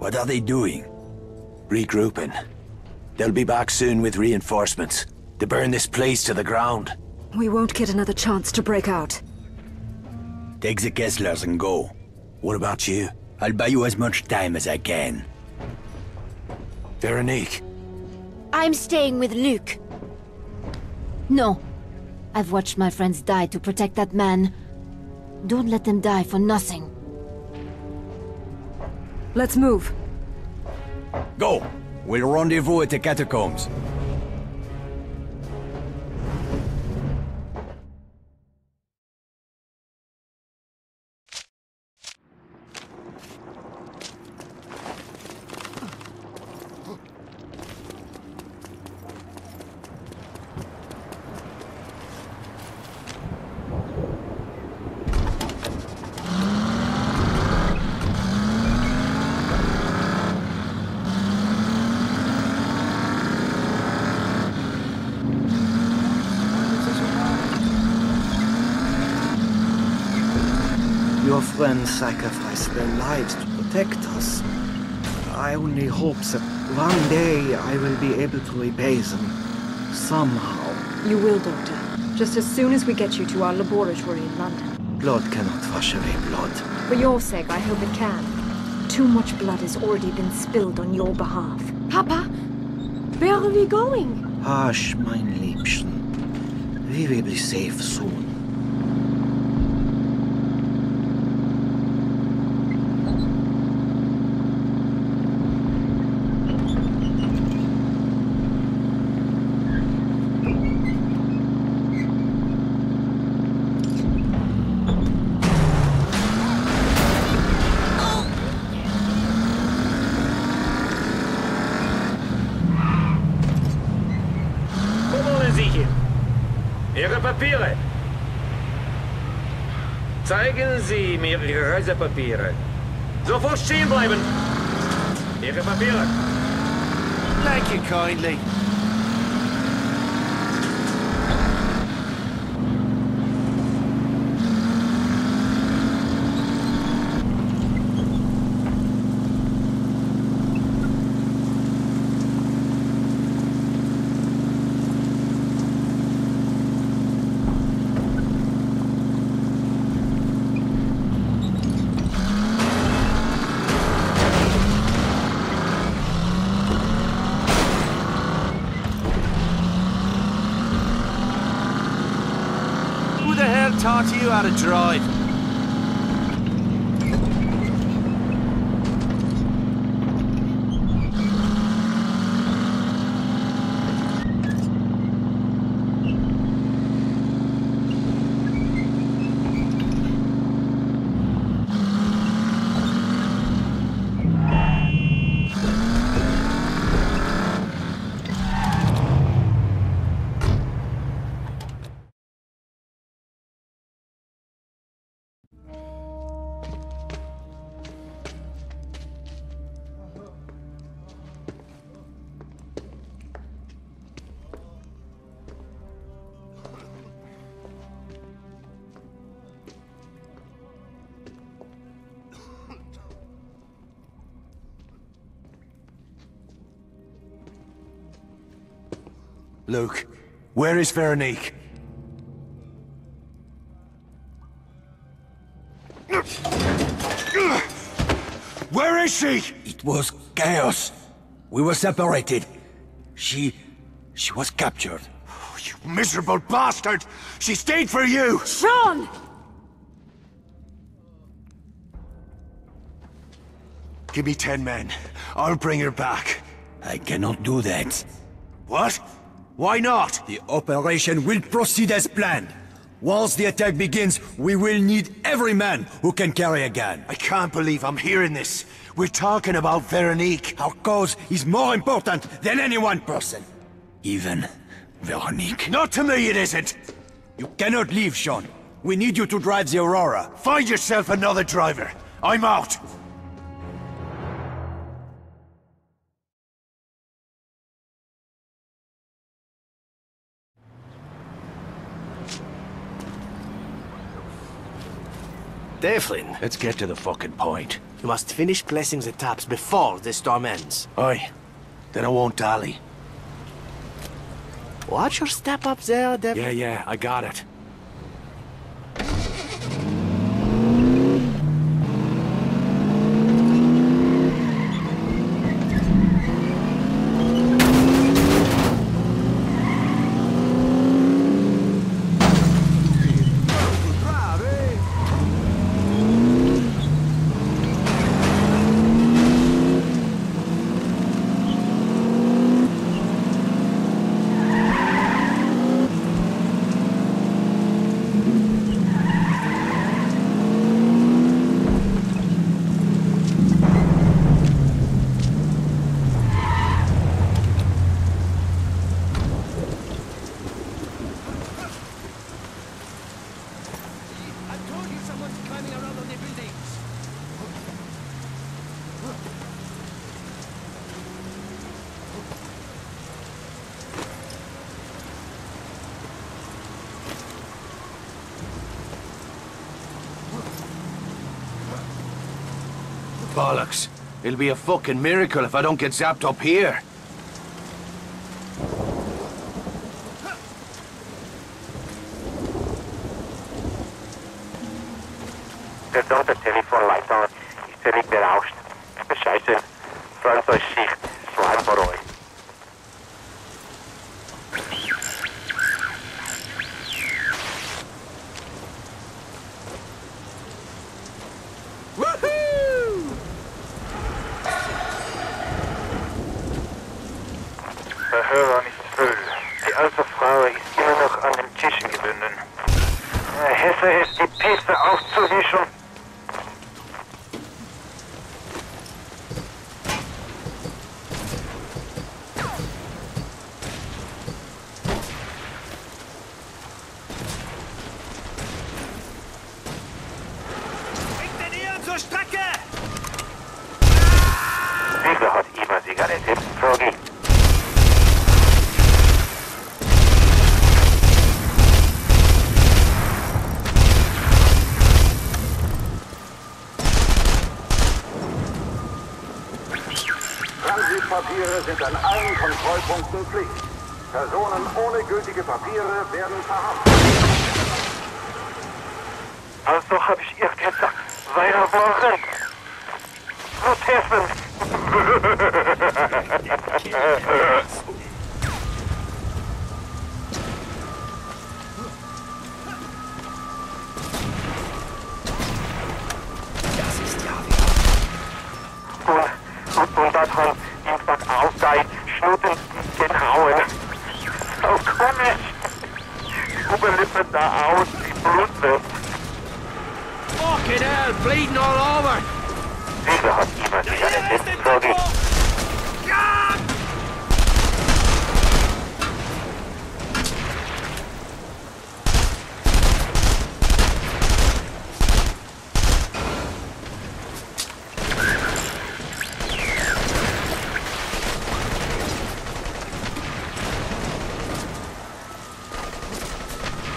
What are they doing? Regrouping. They'll be back soon with reinforcements to burn this place to the ground. We won't get another chance to break out. Take the Kesslers and go. What about you? I'll buy you as much time as I can. Veronique. I'm staying with Luke. No. I've watched my friends die to protect that man. Don't let them die for nothing. Let's move. Go! We'll rendezvous at the catacombs. Your friends sacrificed their lives to protect us. I only hope that one day I will be able to repay them. Somehow. You will, Doctor. Just as soon as we get you to our laboratory in London. Blood cannot wash away blood. For your sake, I hope it can. Too much blood has already been spilled on your behalf. Papa, where are we going? Hush, mein Liebchen. We will be safe soon. Ihre Papiere. Zeigen Sie mir Ihre Reisepapiere. Sofort stehen bleiben. Ihre Papiere. Thank you kindly. Taught you how to drive. Luke, where is Veronique? Where is she? It was chaos. We were separated. She was captured. Oh, you miserable bastard! She stayed for you! Sean! Give me 10 men. I'll bring her back. I cannot do that. What? Why not? The operation will proceed as planned. Once the attack begins, we will need every man who can carry a gun. I can't believe I'm hearing this. We're talking about Veronique. Our cause is more important than any one person. Even Veronique. Not to me it isn't! You cannot leave, Sean. We need you to drive the Aurora. Find yourself another driver. I'm out. Devlin, Let's get to the fucking point. you must finish blessing the taps before the storm ends. Aye. Then I won't dally. Watch your step up there, Devlin. Yeah, I got it. Bollocks. It'll be a fucking miracle if I don't get zapped up here. Der dort der Telefonleiter ist völlig berauscht. Verhör war nicht Müll. Die alte Frau ist immer noch an den Tischen gebunden. Hesse ist die Piste aufzuwischen. Bringt den Ihren zur Strecke! Wieso hat immer Zigarette, Froggy? Transitpapiere sind an allen Kontrollpunkten Pflicht. Personen ohne gültige Papiere werden verhaftet. Also habe ich ihr gesagt, seine Worte. Protesten! Das ist ja wieder. Und daran Dienstag aufgeht, Schnutten den Hauen. So komisch. Überlippe da aus wie Blut. Fucking hell, bleeding all over! Wieso hat jemand Zigarette, Froggy? Ja!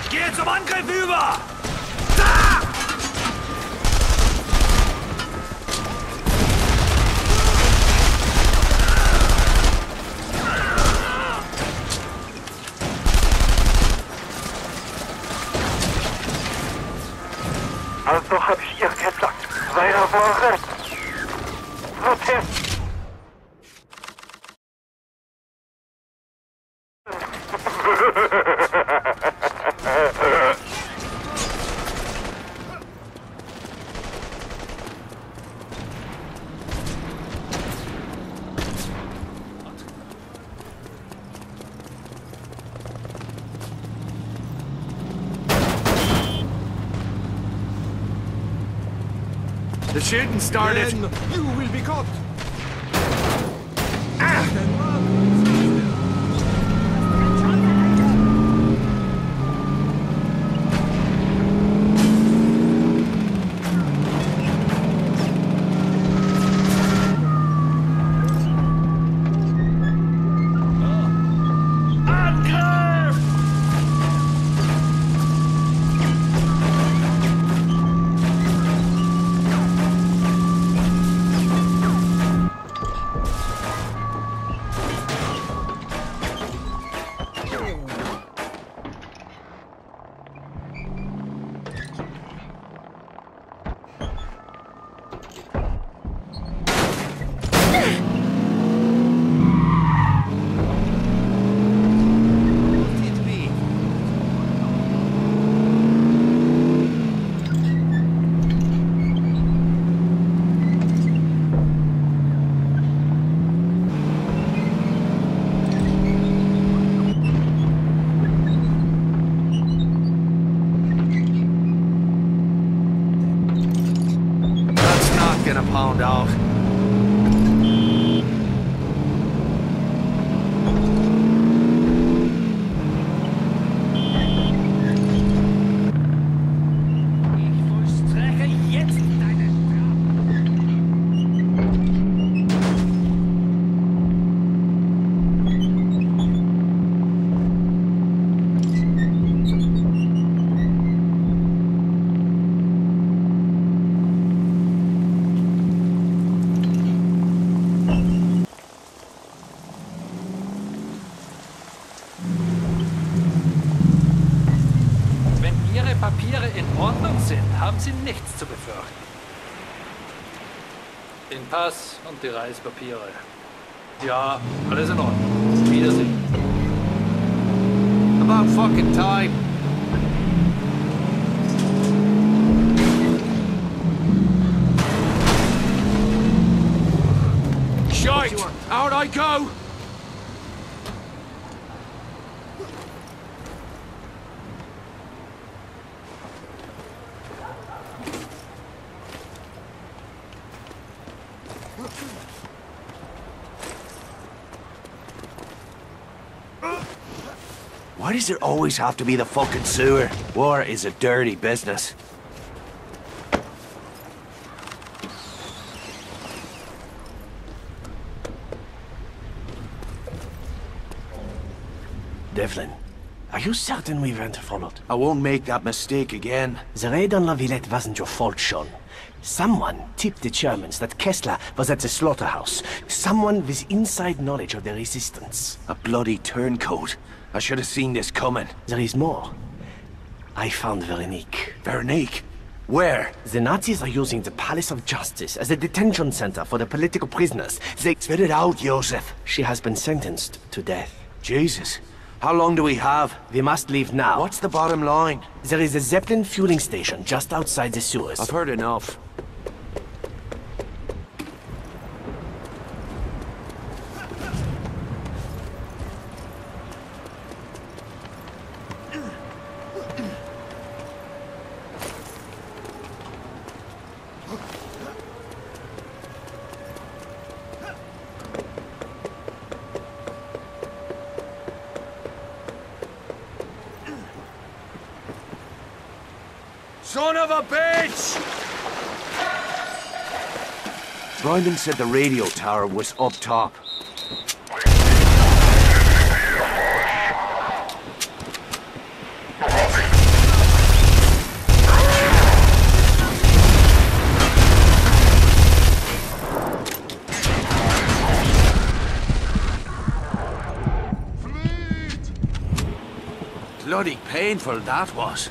Ich gehe zum Angriff über! Da! Also habe ich ihr gesagt, seine Worte. Protest. The shooting started. Then you will be caught. Gonna pound out. Ich vollstrecke jetzt deine Papiere in Ordnung sind, haben Sie nichts zu befürchten. Den Pass und die Reisepapiere. Ja, alles in Ordnung. Wiedersehen. About fucking time. Shite! Out I go! Why does it always have to be the fucking sewer? War is a dirty business. Devlin, are you certain we weren't followed? I won't make that mistake again. The raid on La Villette wasn't your fault, Sean. Someone tipped the Germans that Kessler was at the slaughterhouse. Someone with inside knowledge of the resistance. A bloody turncoat. I should have seen this coming. There is more. I found Veronique. Veronique? Where? The Nazis are using the Palace of Justice as a detention center for the political prisoners. They... Spit it out, Joseph. She has been sentenced to death. Jesus. How long do we have? We must leave now. What's the bottom line? There is a Zeppelin fueling station just outside the sewers. I've heard enough. Son of a bitch! Brandon said the radio tower was up top. Bloody painful that was.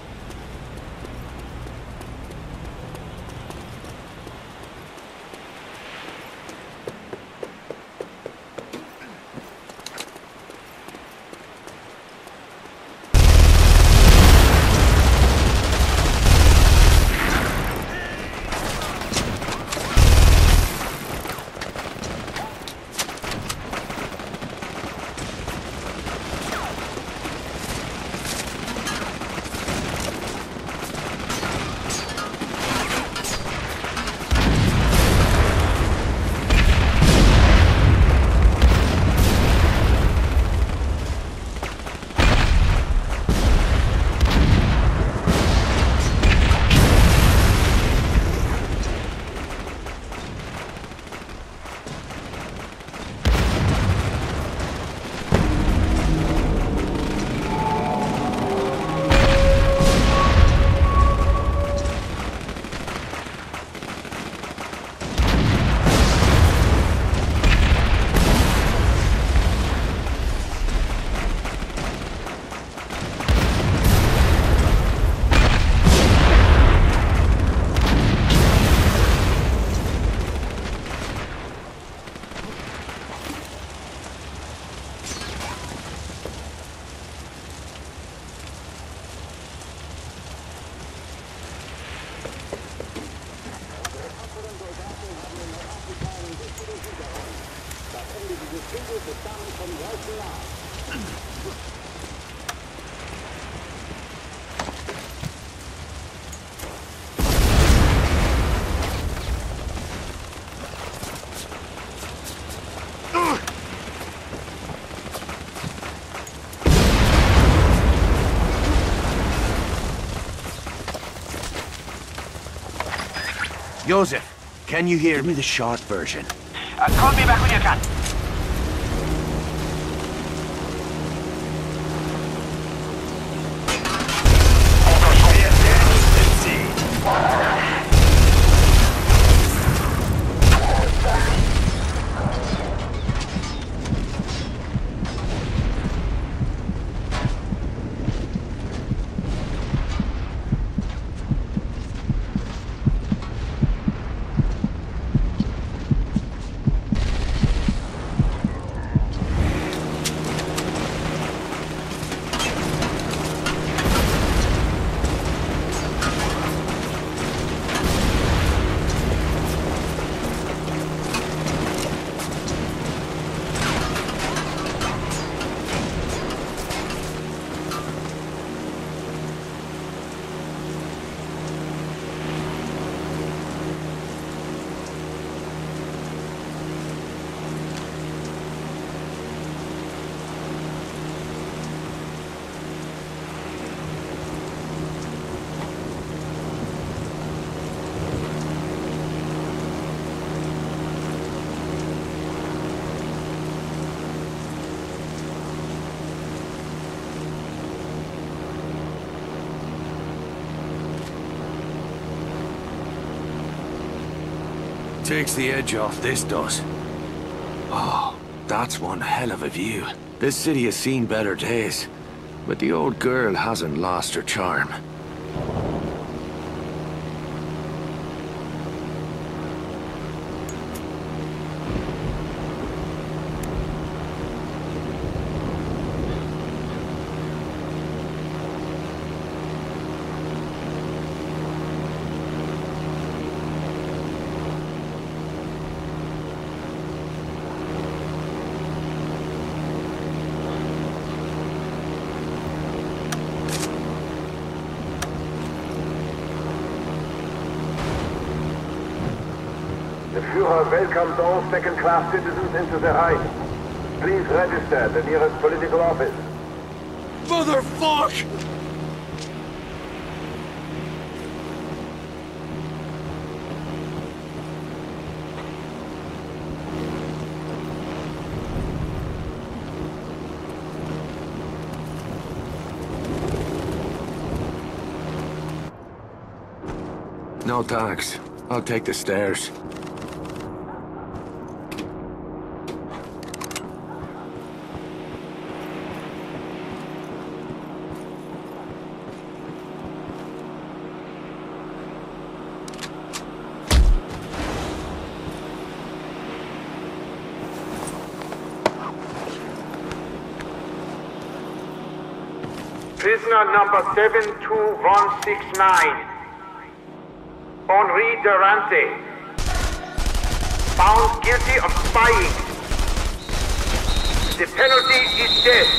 Joseph, can you hear me? The short version. Call me back when you can. Takes the edge off, this does. Oh, that's one hell of a view. This city has seen better days, but the old girl hasn't lost her charm. The Führer welcomes all second-class citizens into the Reich. Please register at the nearest political office. Motherfuck! No thanks. I'll take the stairs. Prisoner number 72169. Henri Durante. Found guilty of spying. The penalty is death.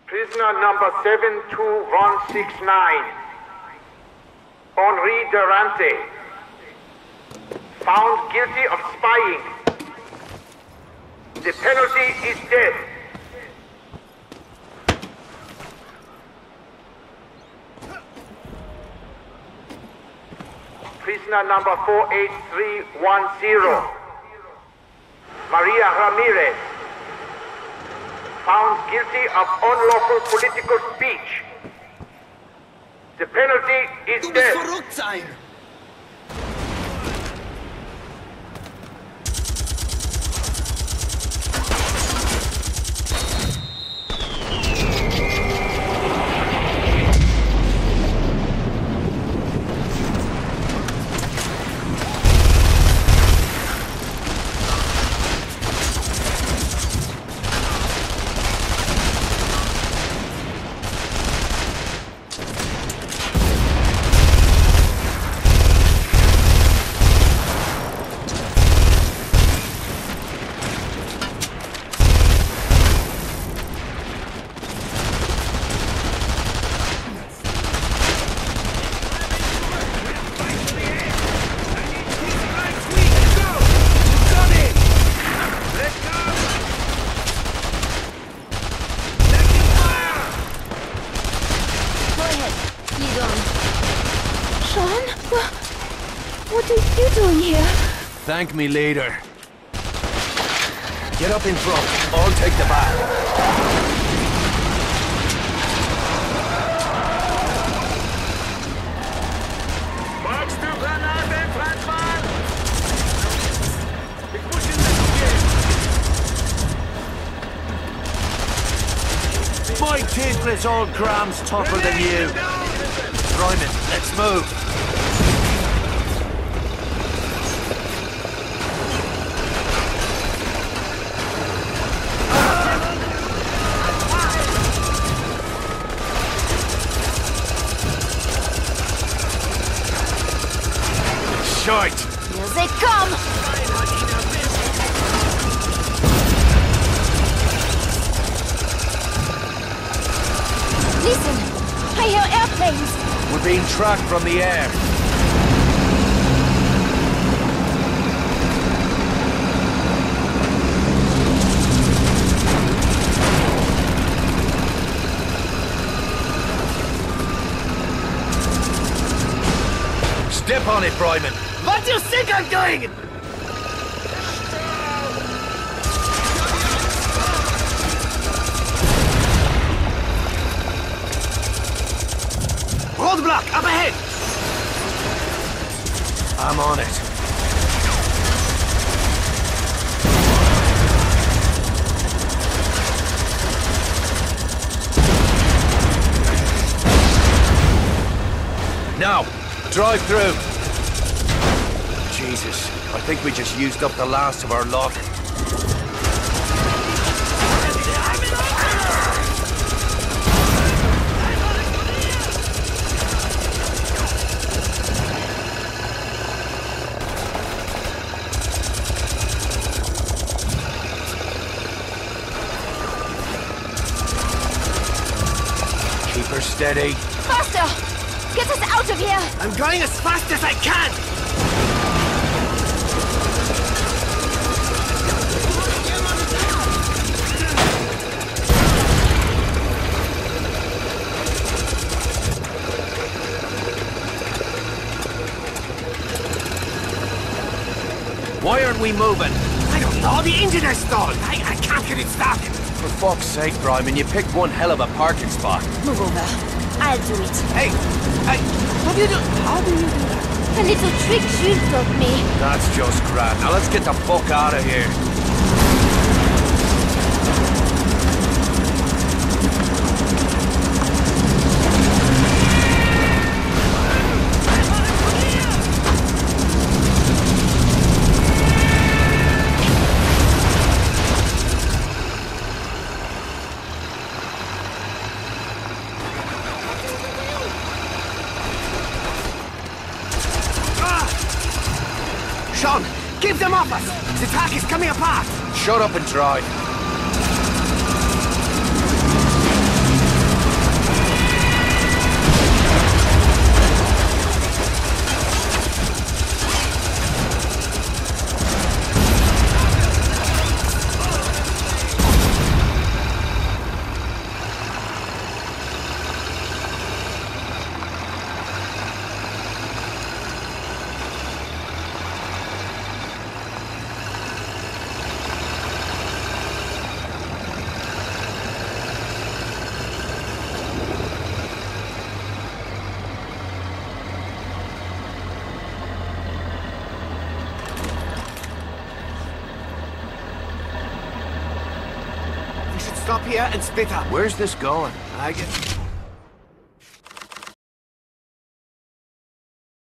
Prisoner number 72169. Henri Durante. Found guilty of spying. The penalty is death. Prisoner number 48310. Maria Ramirez. Found guilty of unlawful political speech. The penalty is death. Verrückt sein! Thank me later. Get up in front. I'll take the back. Magst du Granaten, Franzmann? Ich muss investieren. My Toothless old Graham's tougher than you. Ryman, let's move. Shite! Here they come! Listen! I hear airplanes! We're being tracked from the air. Step on it, Bryman. What do you think I'm doing? Roadblock up ahead! I'm on it. Now, drive through. Jesus, I think we just used up the last of our luck. Keep her steady. Faster! Get us out of here! I'm going as fast as I can! Why aren't we moving? I don't know, the engine is stalled. I can't get it started. For fuck's sake, Bryman, you picked one hell of a parking spot. Move over. I'll do it. Hey! What do you do? How do you do that? A little trick Jules taught me. That's just grand. Now let's get the fuck out of here. Sean, keep them off us! The track is coming apart! Shut up and drive. Stop here and split up. Where's this going? I get...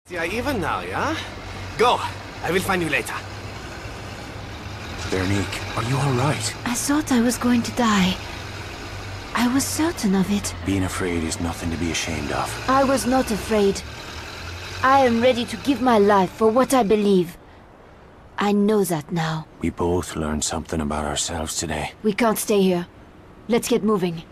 Yeah, even now, yeah? Go! I will find you later. Veronique, are you alright? I thought I was going to die. I was certain of it. Being afraid is nothing to be ashamed of. I was not afraid. I am ready to give my life for what I believe. I know that now. We both learned something about ourselves today. We can't stay here. Let's get moving.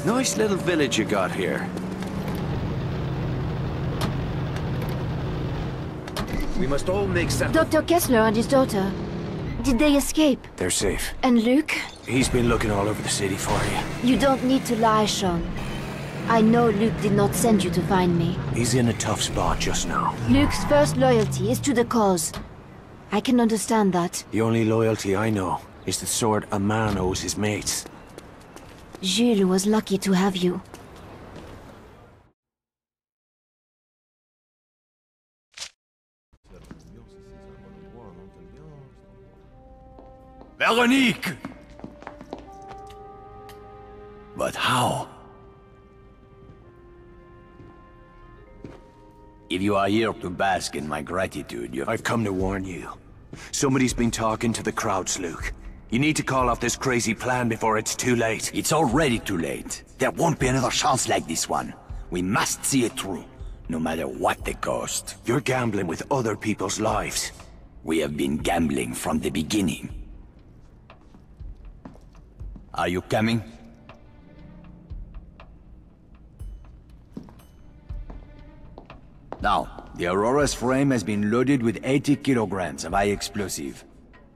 Nice little village you got here. We must all make sense. Dr. Kessler and his daughter. Did they escape? They're safe. And Luke? He's been looking all over the city for you. You don't need to lie, Sean. I know Luke did not send you to find me. He's in a tough spot just now. Luke's first loyalty is to the cause. I can understand that. The only loyalty I know is the sword a man owes his mates. Jules was lucky to have you. Veronique! But how? If you are here to bask in my gratitude, I've come to warn you. Somebody's been talking to the crowds, Luke. You need to call off this crazy plan before it's too late. It's already too late. There won't be another chance like this one. We must see it through, no matter what the cost. You're gambling with other people's lives. We have been gambling from the beginning. Are you coming? Now, the Aurora's frame has been loaded with 80 kilograms of high explosive.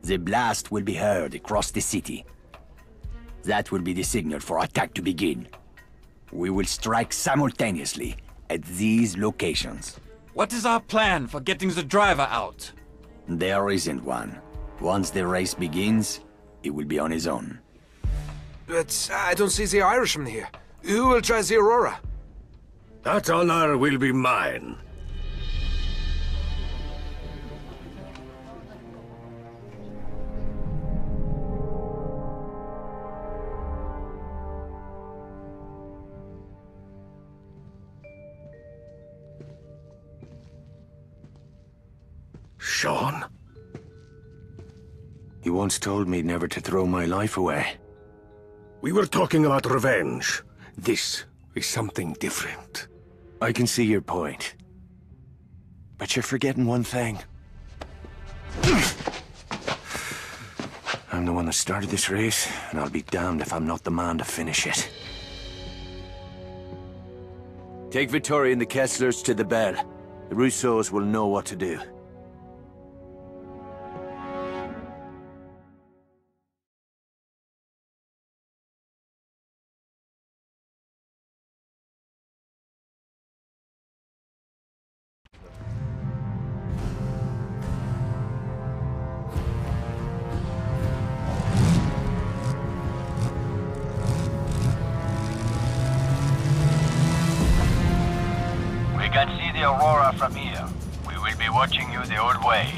The blast will be heard across the city. That will be the signal for attack to begin. We will strike simultaneously at these locations. What is our plan for getting the driver out? There isn't one. Once the race begins, he will be on his own. But I don't see the Irishman here. Who will try the Aurora? That honor will be mine. Sean? You once told me never to throw my life away. We were talking about revenge. This is something different. I can see your point. But you're forgetting one thing. I'm the one that started this race, and I'll be damned if I'm not the man to finish it. Take Vittoria and the Kesslers to the bell. The Rousseaus will know what to do. We can see the Aurora from here. We will be watching you the whole way.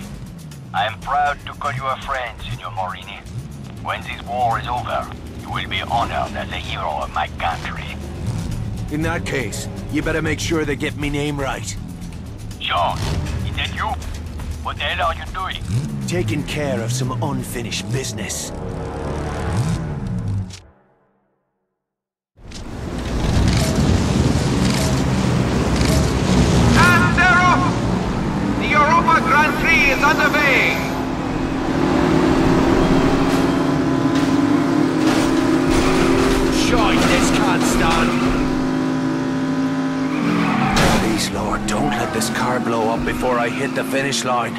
I am proud to call you a friend, Signor Morini. When this war is over, you will be honored as a hero of my country. In that case, you better make sure they get me name right. Sean, is that you? What the hell are you doing? Taking care of some unfinished business. The Europa Grand Prix is underway! Shite, this can't stand! Please, Lord, don't let this car blow up before I hit the finish line.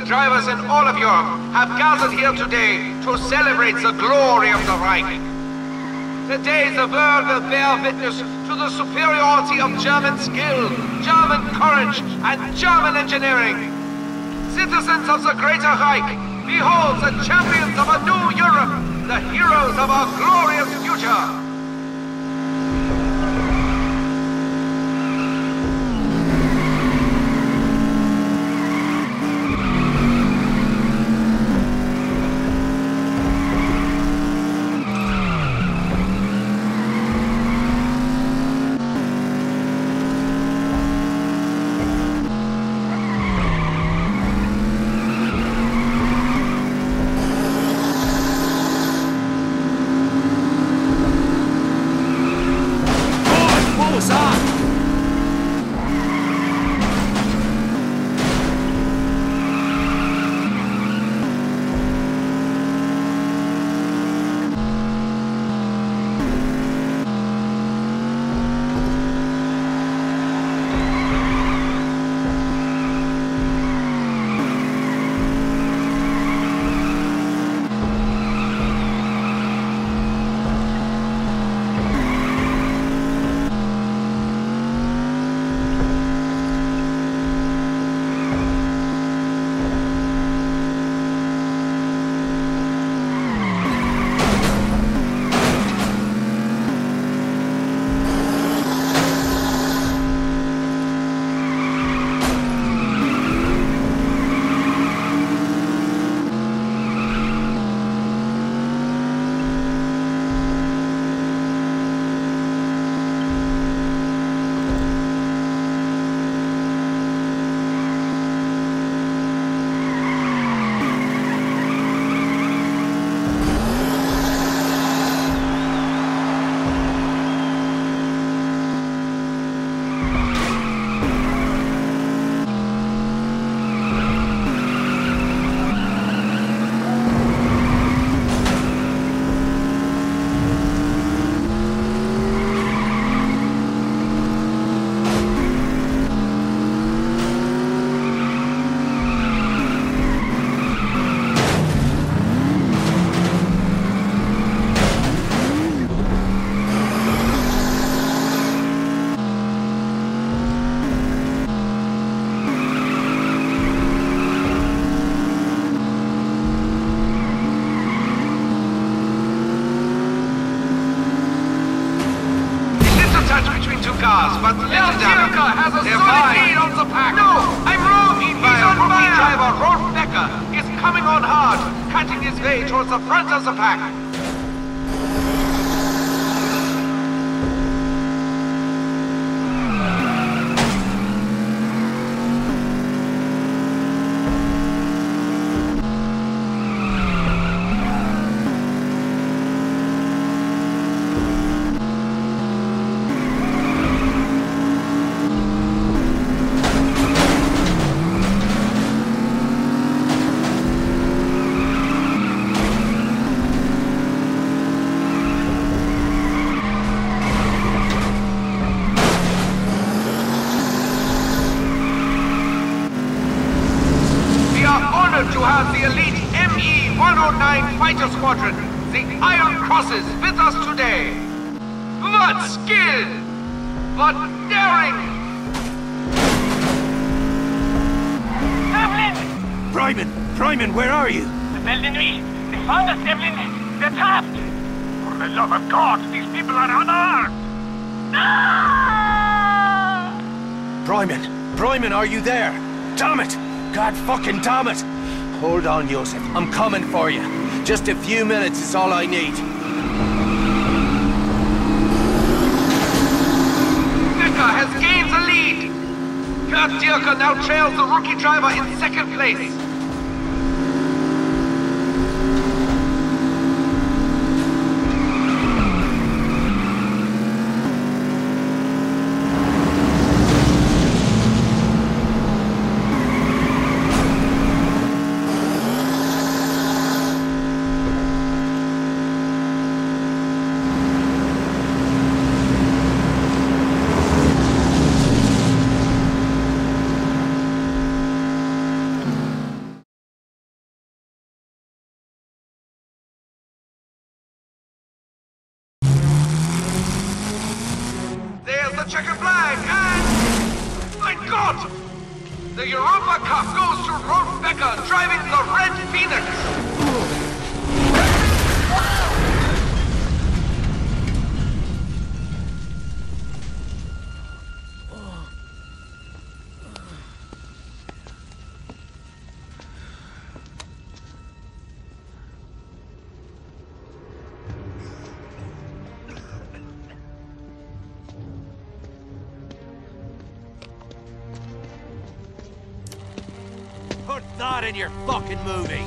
Drivers in all of Europe have gathered here today to celebrate the glory of the Reich. Today the world will bear witness to the superiority of German skill, German courage, and German engineering. Citizens of the Greater Reich, behold the champions of a new Europe, the heroes of our glorious future. but little damage. Their lead on the pack. No, I'm wrong. He's on fire. Driver Rolf Becker is coming on hard, cutting his way towards the front of the pack. To have the elite ME-109 fighter squadron, the Iron Crosses, with us today. What skill! What daring! Devlin! Bryman, where are you? The Beldenry! They found us, Devlin! They're trapped! For the love of God, these people are unarmed! No! Bryman, are you there? Damn it! God fucking damn it! Hold on, Joseph. I'm coming for you. Just a few minutes is all I need. Becker has gained the lead. Kurt Dierker now trails the rookie driver in second place. The checkered flag, and... my God! The Europa Cup goes to Rolf Becker, driving the Red Phoenix! Put that in your fucking movie!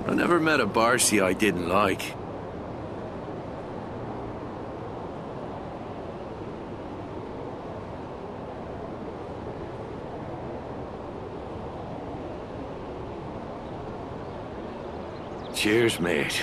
I never met a Barcy I didn't like. Cheers, mate.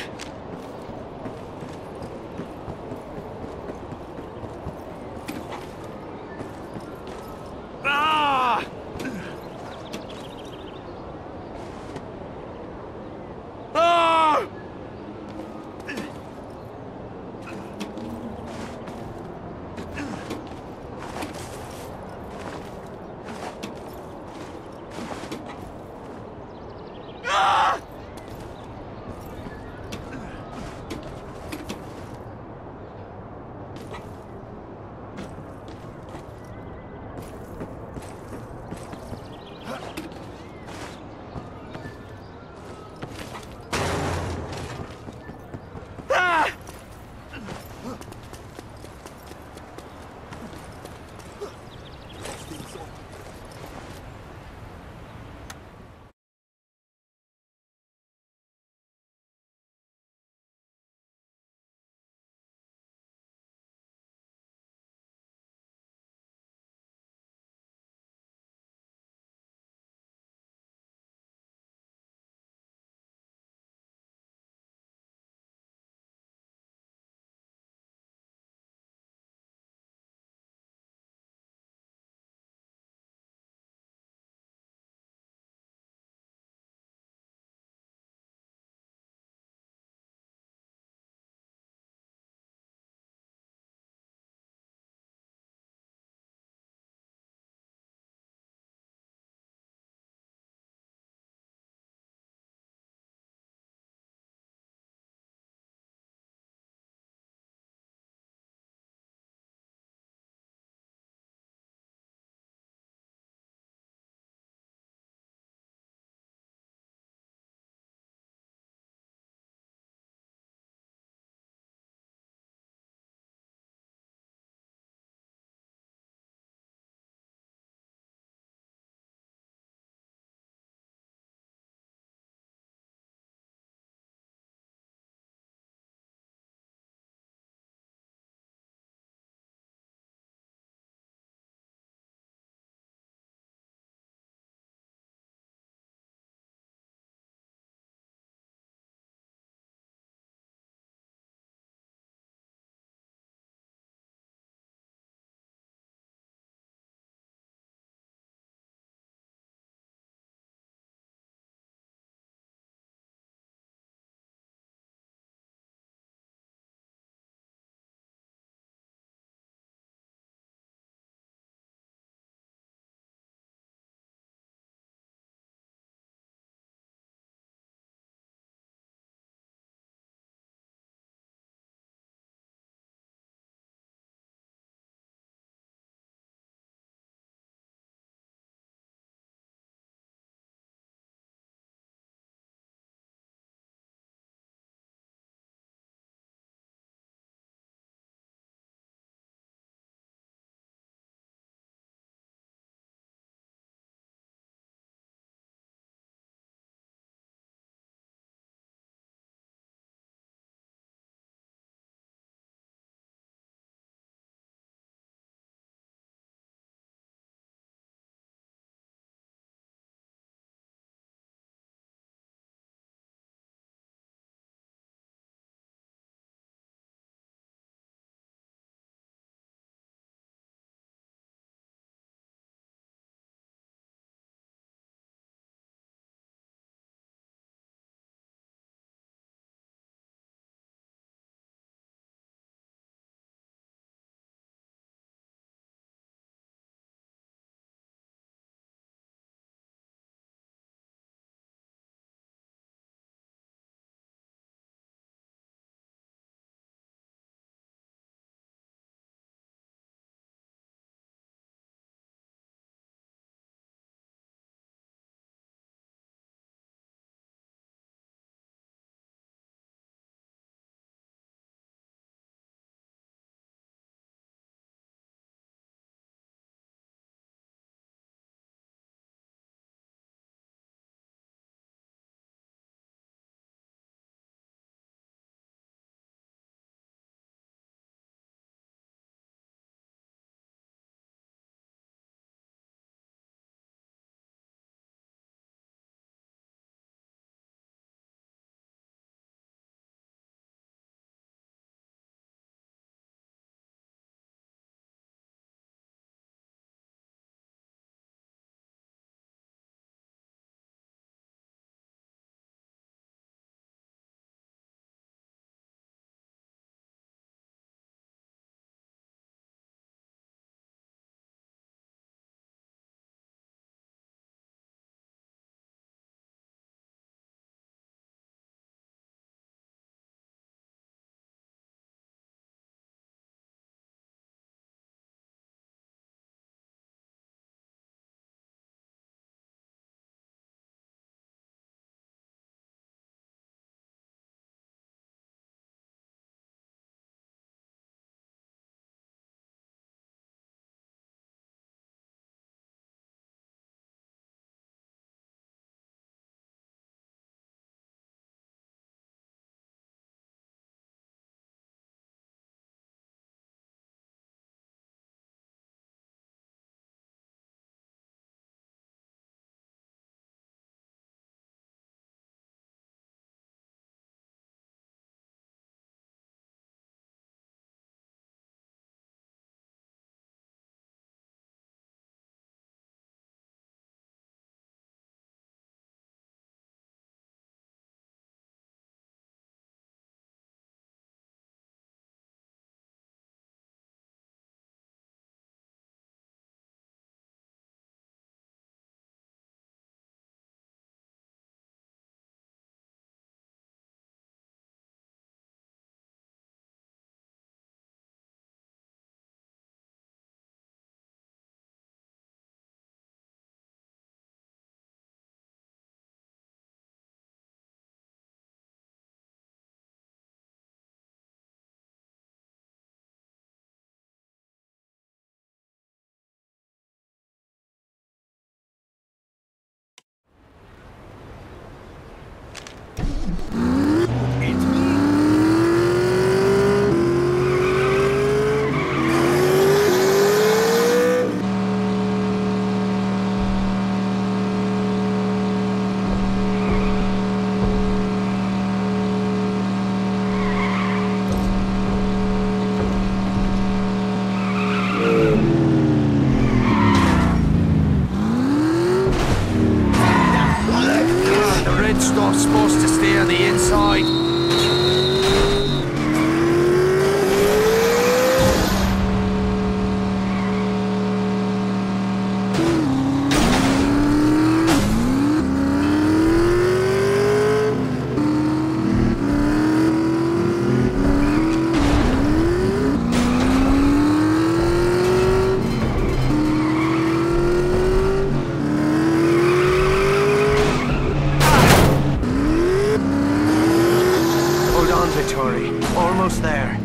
on, Vittori. Almost there.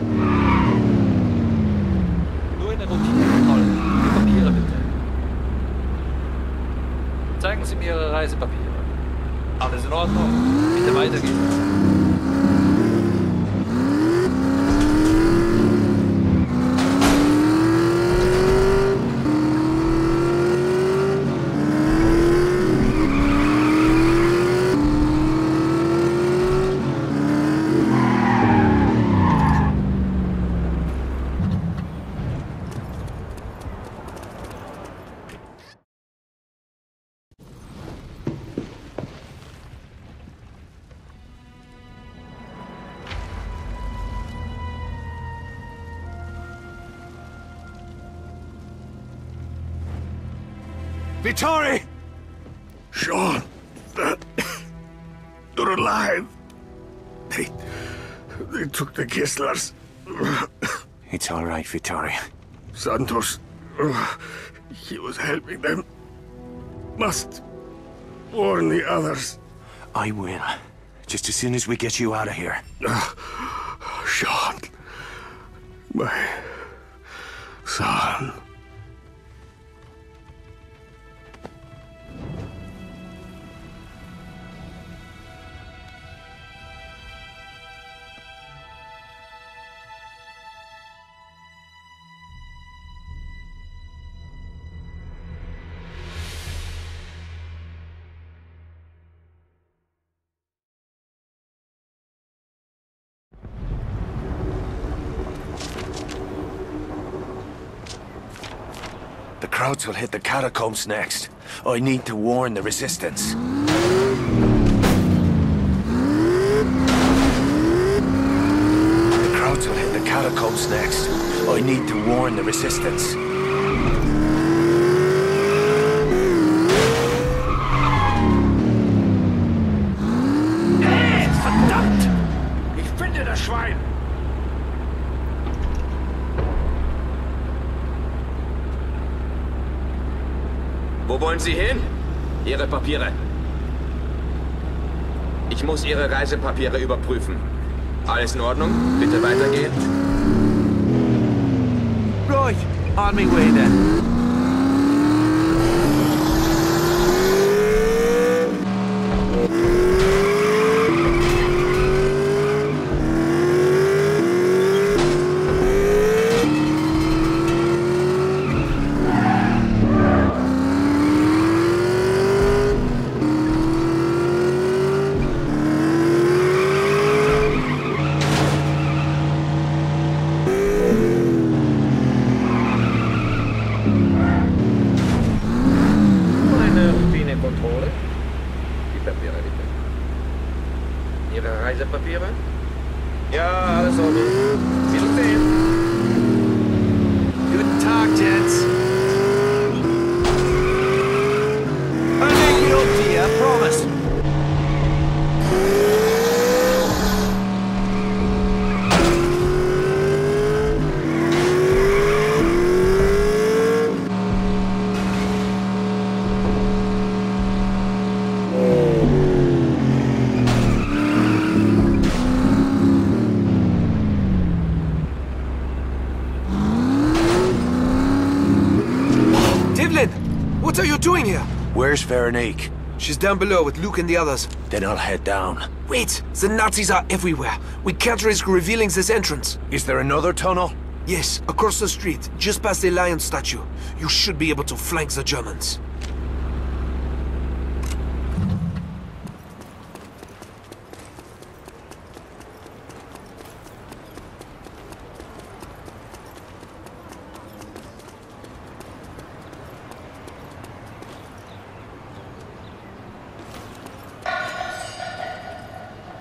Nur in der Routinekontrolle. Die Papiere bitte. Zeigen Sie mir Ihre Reisepapiere. Alles in Ordnung. Bitte weitergehen. Vittori! Sean! You're alive! They took the Kesslers. It's all right, Vittori. Santos, he was helping them. Must warn the others. I will. Just as soon as we get you out of here. Sean. My son. The Krauts will hit the catacombs next. I need to warn the resistance. The Krauts will hit the catacombs next. I need to warn the resistance. Hey, verdammt! Ich finde das Schwein! Wo wollen Sie hin? Ihre Papiere. Ich muss Ihre Reisepapiere überprüfen. Alles in Ordnung? Bitte weitergehen. Right, on me way then. Kontrolle. Die Papiere, bitte. Ihre Reisepapiere? Ja, alles okay. Wiedersehen. Guten Tag, gents. I'll make it up to you, I promise. What are you doing here? Where's Veronique? She's down below with Luke and the others. Then I'll head down. Wait! The Nazis are everywhere. We can't risk revealing this entrance. Is there another tunnel? Yes, across the street, just past the lion statue. You should be able to flank the Germans.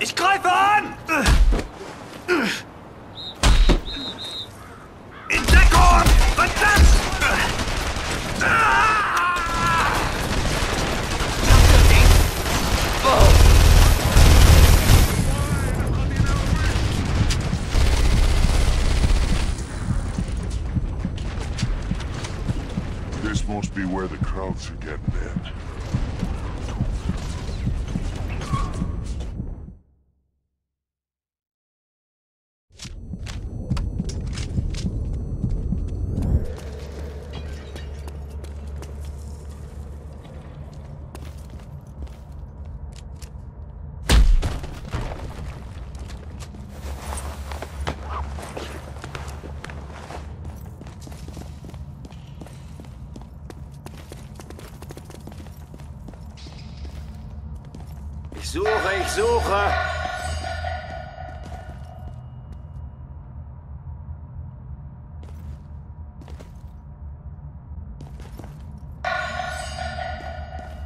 Ich greife an! In Deckung! Verdammt! This must be where the Krauts are getting in. Ich suche.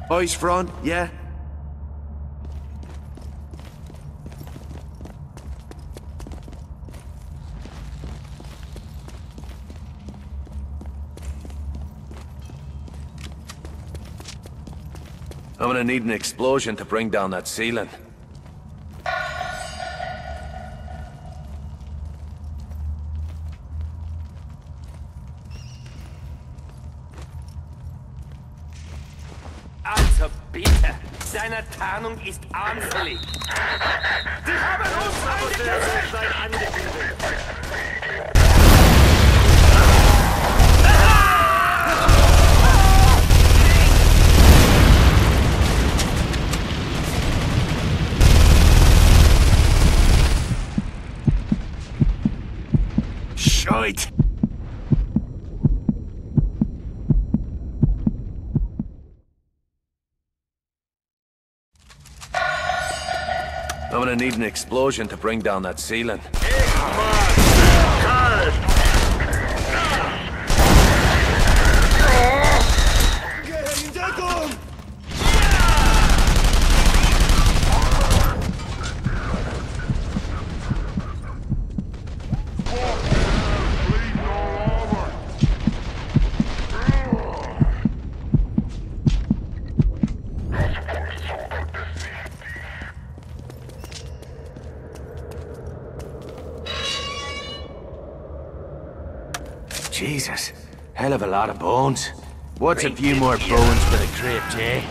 Eyes front, yeah? I'm gonna need an explosion to bring down that ceiling. Also bitte, seine Tarnung ist anfällig. Die haben uns angegriffen! Shite! I'm gonna need an explosion to bring down that ceiling. Jesus, hell of a lot of bones. What's a few more bones for the crypt, eh?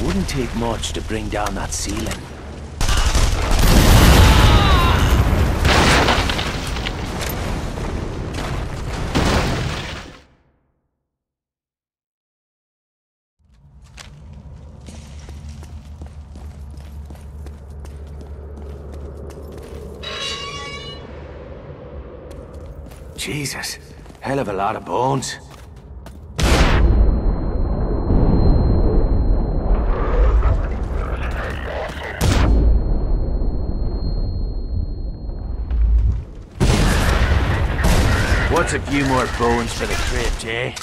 Wouldn't take much to bring down that ceiling. Jesus, hell of a lot of bones. What's a few more bones for the crypt, eh?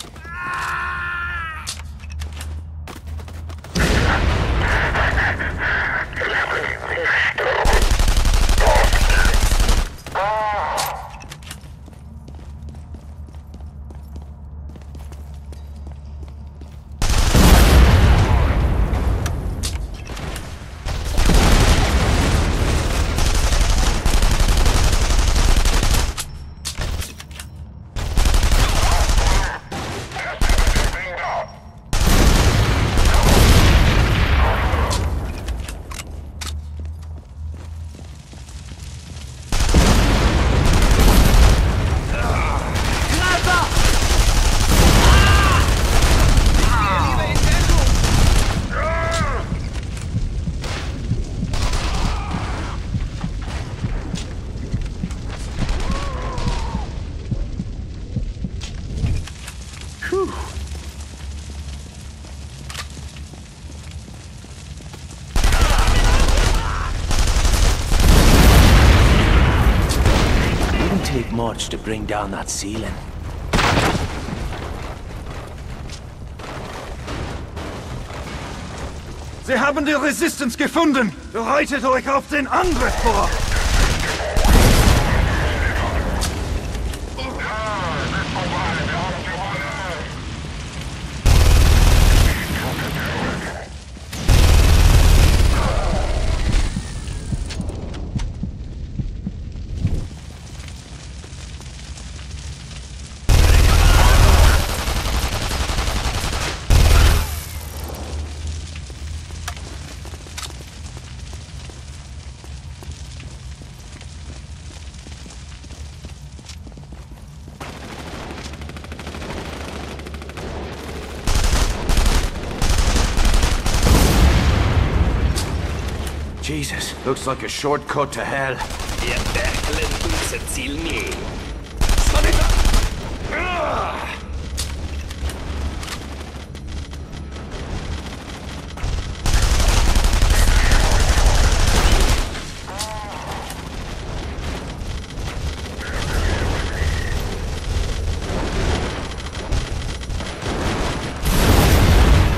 Take much to bring down that ceiling. Sie haben die Resistance gefunden! Bereitet euch auf den Angriff vor! Jesus, looks like a shortcut to hell.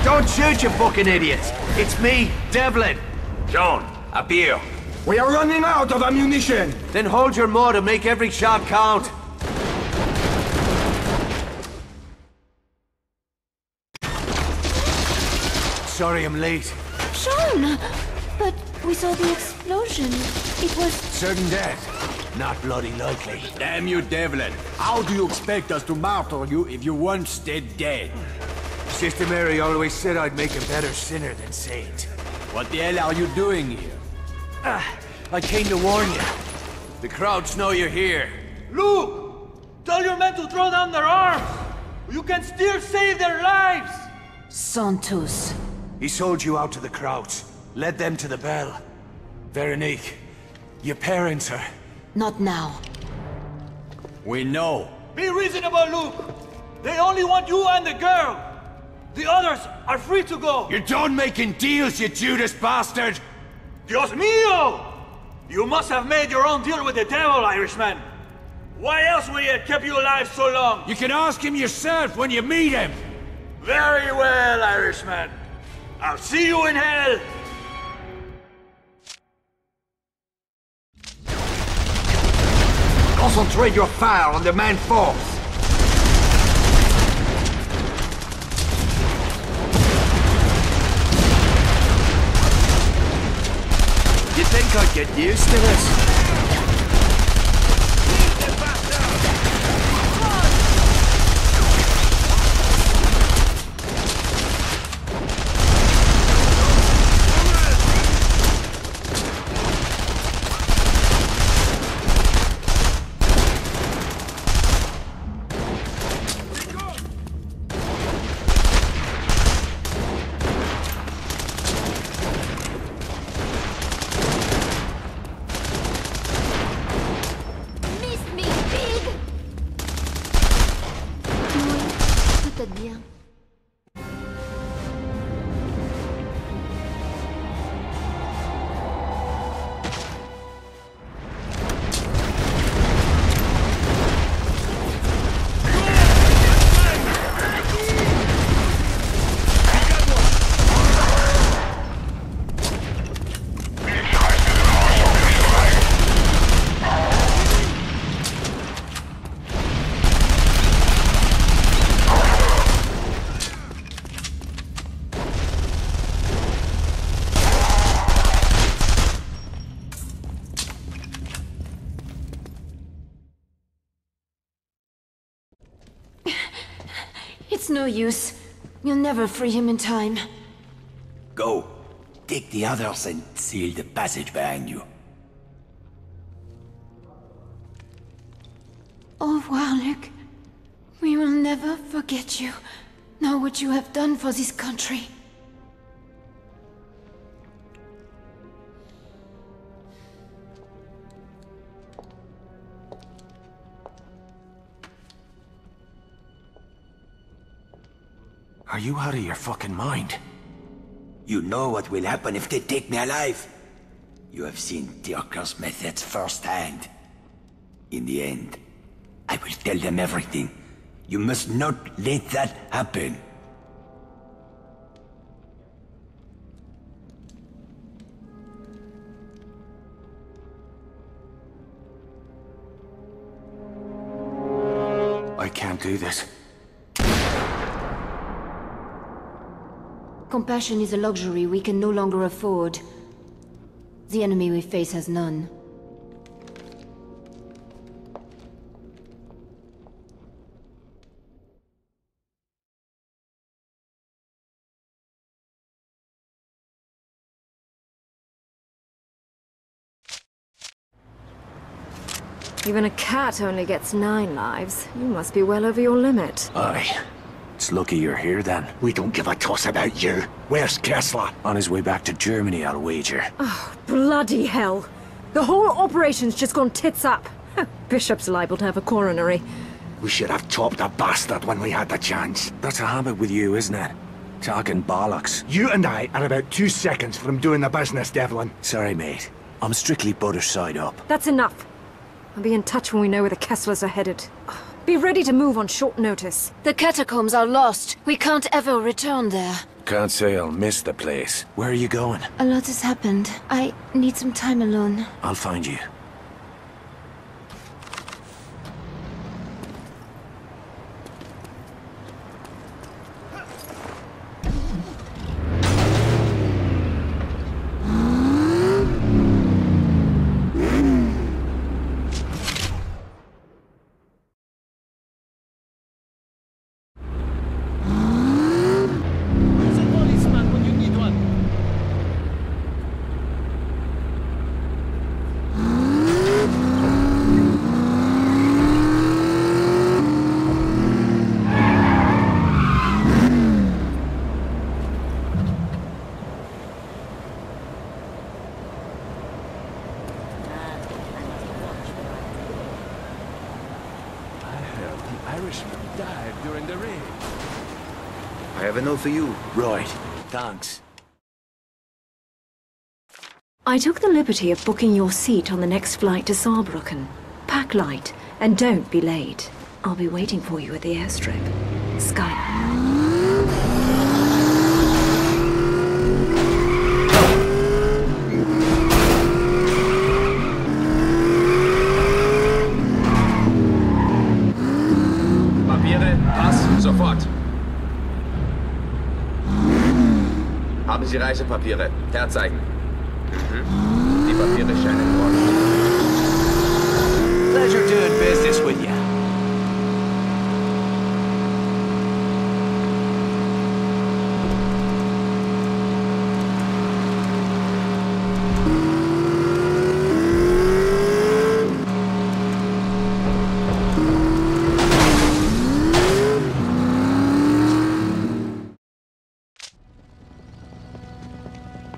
Don't shoot, you fucking idiots! It's me, Devlin. John, up here. We are running out of ammunition! Then hold your mud and make every shot count. Sorry I'm late. Sean! But we saw the explosion. It was... Certain death. Not bloody likely. Damn you, Devlin. How do you expect us to martyr you if you weren't dead? Sister Mary always said I'd make a better sinner than saint. What the hell are you doing here? I came to warn you. The crowds know you're here. Luke! Tell your men to throw down their arms! You can still save their lives! Santos. He sold you out to the crowds. Led them to the bell. Veronique, your parents are... Not now. We know. Be reasonable, Luke! They only want you and the girl! The others are free to go! You're done making deals, you Judas bastard! Dios mío! You must have made your own deal with the devil, Irishman! Why else would he have kept you alive so long? You can ask him yourself when you meet him! Very well, Irishman. I'll see you in hell! Concentrate your fire on the man force! You think I'd get used to this? It's no use. You'll never free him in time. Go. Take the others and seal the passage behind you. Au revoir, Luke. We will never forget you, nor what you have done for this country. Are you out of your fucking mind? You know what will happen if they take me alive. You have seen Tirker's methods firsthand. In the end, I will tell them everything. You must not let that happen. can't do this. Compassion is a luxury we can no longer afford. The enemy we face has none. Even a cat only gets 9 lives. You must be well over your limit. Aye. It's lucky you're here then. We don't give a toss about you. Where's Kessler? On his way back to Germany, I'll wager. Oh, bloody hell. The whole operation's just gone tits up. Bishop's liable to have a coronary. We should have chopped the bastard when we had the chance. That's a habit with you, isn't it? Talking bollocks. You and I are about 2 seconds from doing the business, Devlin. Sorry, mate. I'm strictly butter side up. That's enough. I'll be in touch when we know where the Kesslers are headed. Be ready to move on short notice. The catacombs are lost. We can't ever return there. Can't say I'll miss the place. Where are you going? A lot has happened. I need some time alone. I'll find you. I have a note for you. Right. Thanks. I took the liberty of booking your seat on the next flight to Saarbrücken. Pack light, and don't be late. I'll be waiting for you at the airstrip. Skylar. Sofort. Haben Sie Reisepapiere? Herzeigen. Die Papiere scheinen in Ordnung. Pleasure doing business with you.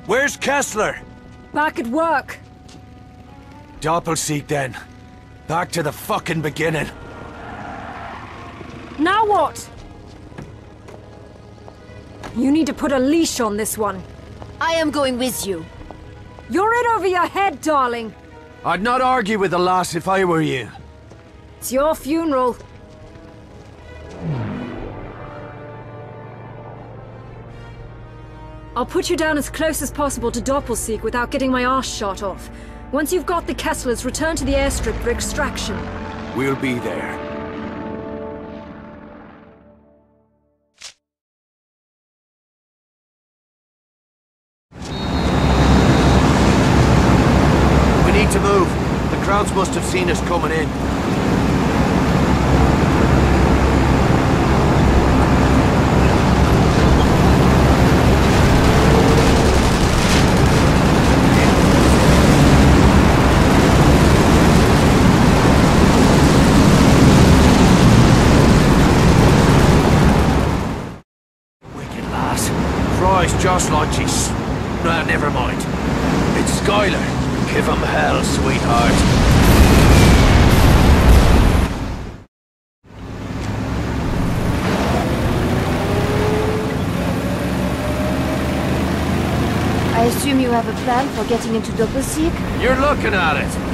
Where's Kessler? Back at work. Doppelseek then. Back to the fucking beginning. Now what? You need to put a leash on this one. I am going with you. You're in over your head, darling. I'd not argue with the lass if I were you. It's your funeral. I'll put you down as close as possible to Doppelseek without getting my arse shot off. Once you've got the Kesslers, return to the airstrip for extraction. We'll be there. We need to move. The crowds must have seen us coming in. Just like she's... Nah, never mind. It's Skylar. Give him hell, sweetheart. I assume you have a plan for getting into Doppelseek? You're looking at it.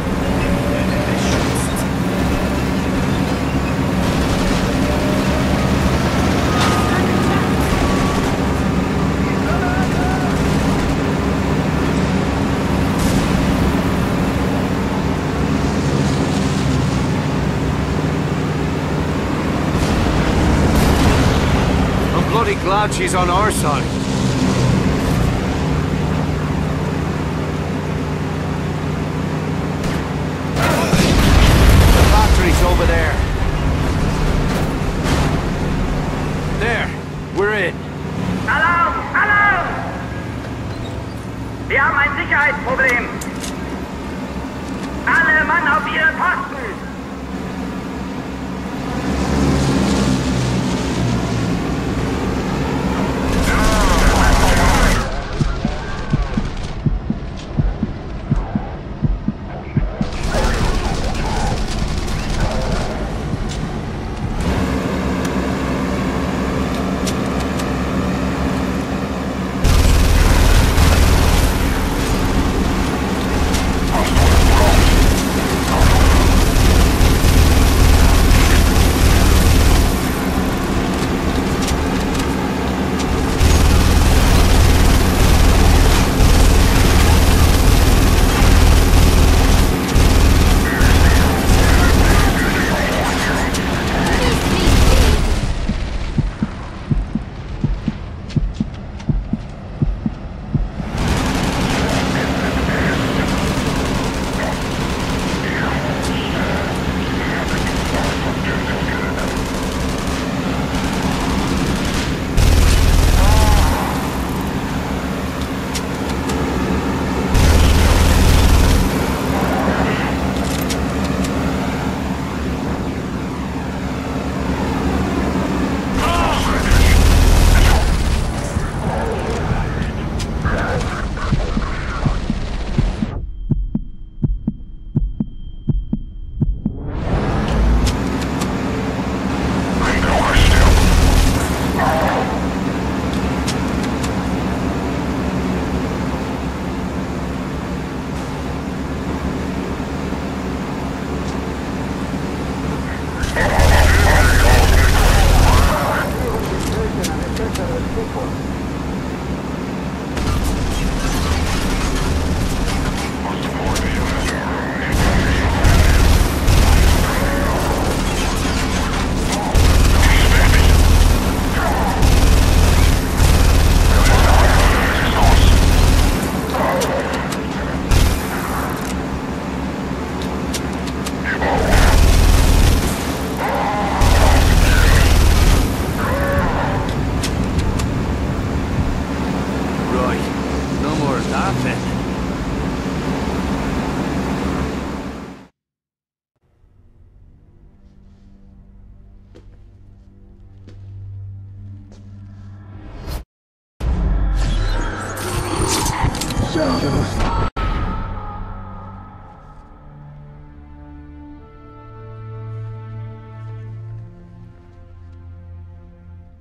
glad she's on our side. The factory's over there. There, we're in. Alarm! Alarm! Wir haben ein Sicherheitsproblem. Alle Mann auf ihre Posten!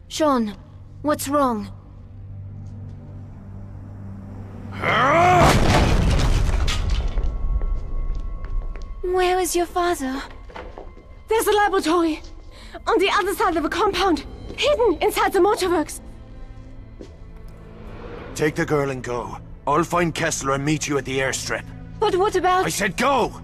Sean, what's wrong? Where is your father? There's a laboratory on the other side of the compound, hidden inside the motorworks. Take the girl and go. I'll find Kessler and meet you at the airstrip. But what about... I said go!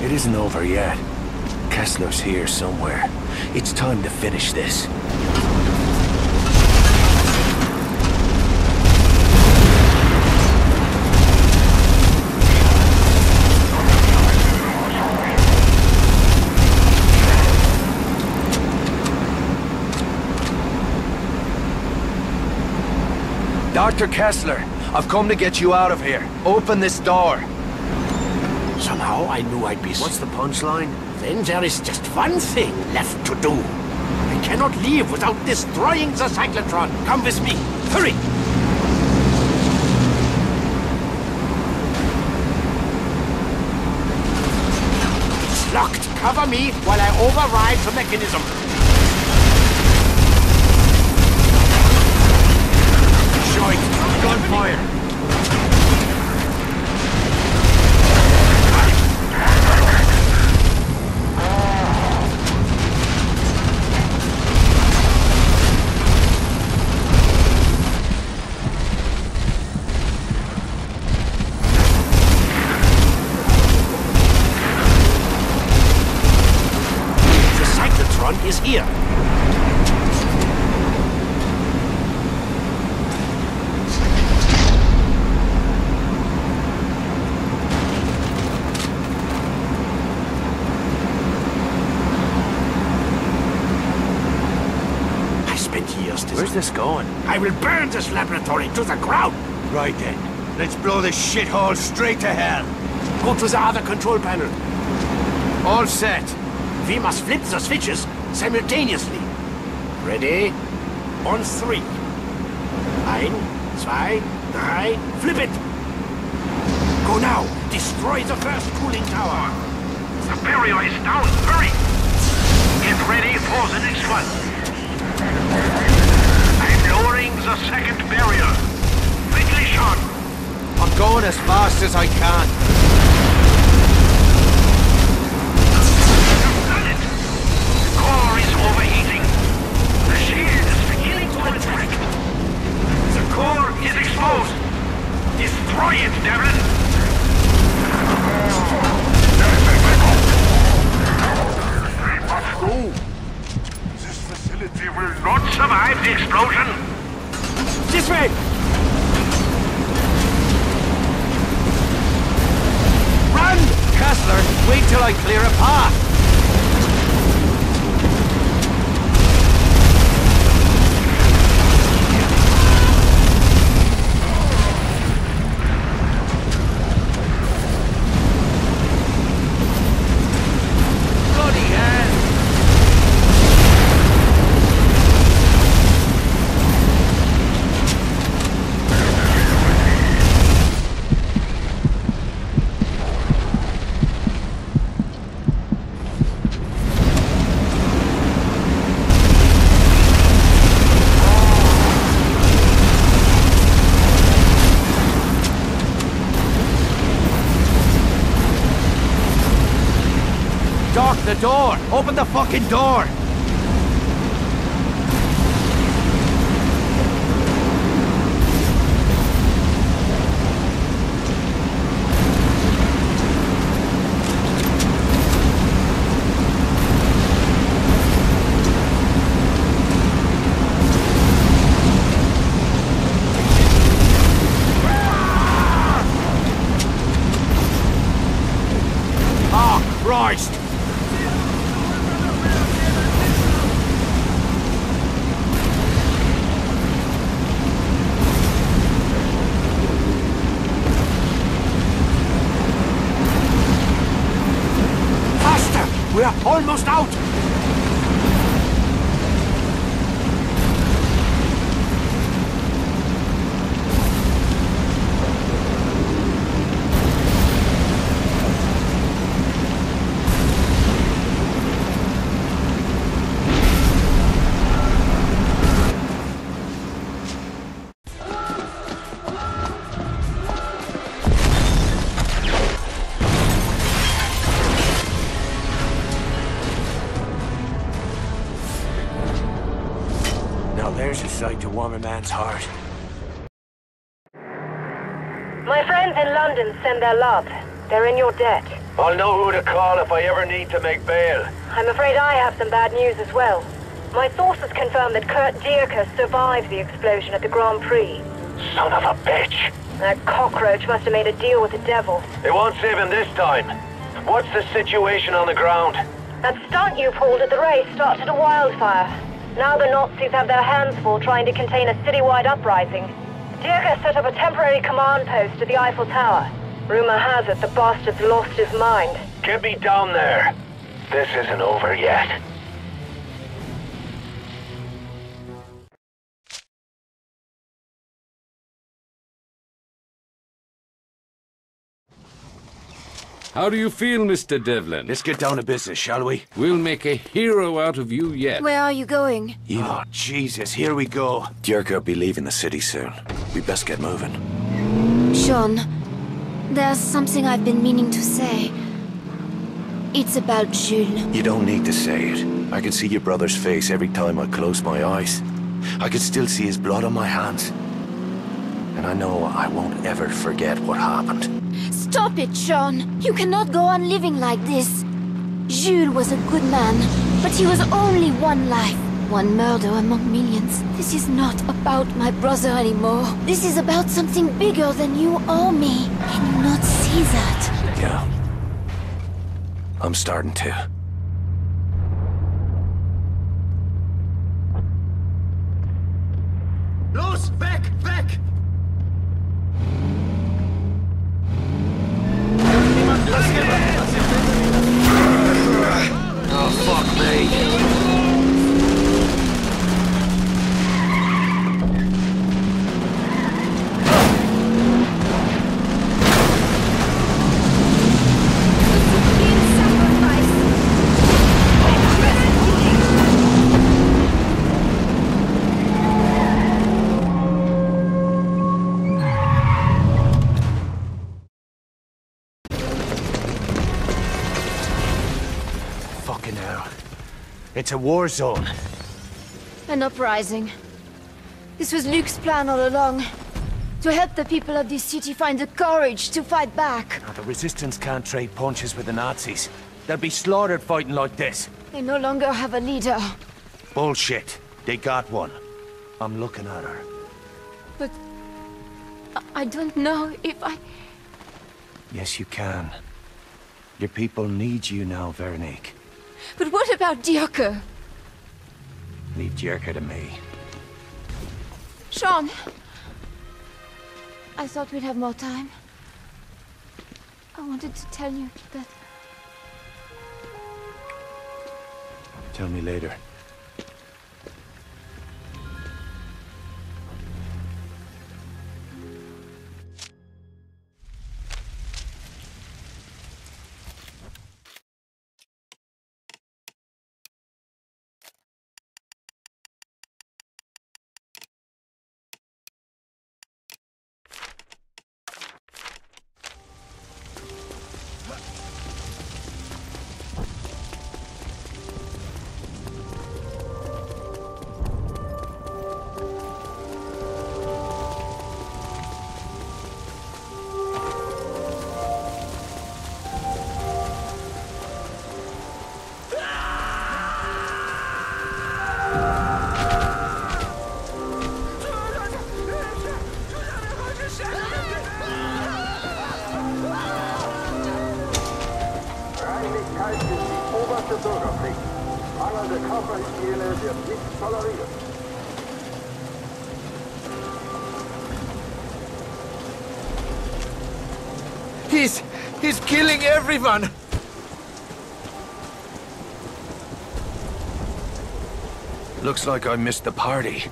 It isn't over yet. Kessler's here somewhere. It's time to finish this. Dr. Kessler, I've come to get you out of here. Open this door. Somehow I knew I'd be... What's the punchline? Then there is just one thing left to do. I cannot leave without destroying the cyclotron. Come with me. Hurry! It's locked. Cover me while I override the mechanism. fire! Is here. I spent years designing. Where's this going? I will burn this laboratory to the ground. Right then. Let's blow this shithole straight to hell. Go to the other control panel. All set. We must flip the switches simultaneously. Ready? On 3. 1, 2, 3, flip it! Go now! Destroy the first cooling tower! Superior is down, hurry! Get ready for the next one. I'm lowering the second barrier. Quickly, Sean! I'm going as fast as I can. Overheating. The shield is beginning to retract. The core is exposed. Destroy it, Devlin. We must go. This facility will not survive the explosion. This way! Run! Kessler, wait till I clear a path. The door! Open the fucking door! Ah, Christ! We're almost out! There's a sight to warm a man's heart. My friends in London send their love. They're in your debt. I'll know who to call if I ever need to make bail. I'm afraid I have some bad news as well. My sources confirm that Kurt Dierker survived the explosion at the Grand Prix. Son of a bitch! That cockroach must have made a deal with the devil. It won't save him this time. What's the situation on the ground? That stunt you pulled at the race started a wildfire. Now the Nazis have their hands full trying to contain a citywide uprising. Dierker set up a temporary command post at the Eiffel Tower. Rumor has it the bastard's lost his mind. Get me down there. This isn't over yet. How do you feel, Mr. Devlin? Let's get down to business, shall we? We'll make a hero out of you yet. Where are you going? Oh, Jesus, here we go. Dierker will be leaving the city soon. We best get moving. Sean, there's something I've been meaning to say. It's about Jules. You don't need to say it. I can see your brother's face every time I close my eyes. I can still see his blood on my hands. And I know I won't ever forget what happened. Stop it, Sean! You cannot go on living like this. Jules was a good man, but he was only one life. One murder among millions. This is not about my brother anymore. This is about something bigger than you or me. Can you not see that? Yeah. I'm starting to. Los, weg, weg! Oh, fuck me. It's a war zone. An uprising. This was Luke's plan all along. To help the people of this city find the courage to fight back. The Resistance can't trade punches with the Nazis. They'll be slaughtered fighting like this. They no longer have a leader. Bullshit. They got one. I'm looking at her. But I don't know if I... Yes, you can. Your people need you now, Veronique. But what about Dierker? Leave Dierker to me. Sean! I thought we'd have more time. I wanted to tell you that... Tell me later. He's killing everyone! Looks like I missed the party.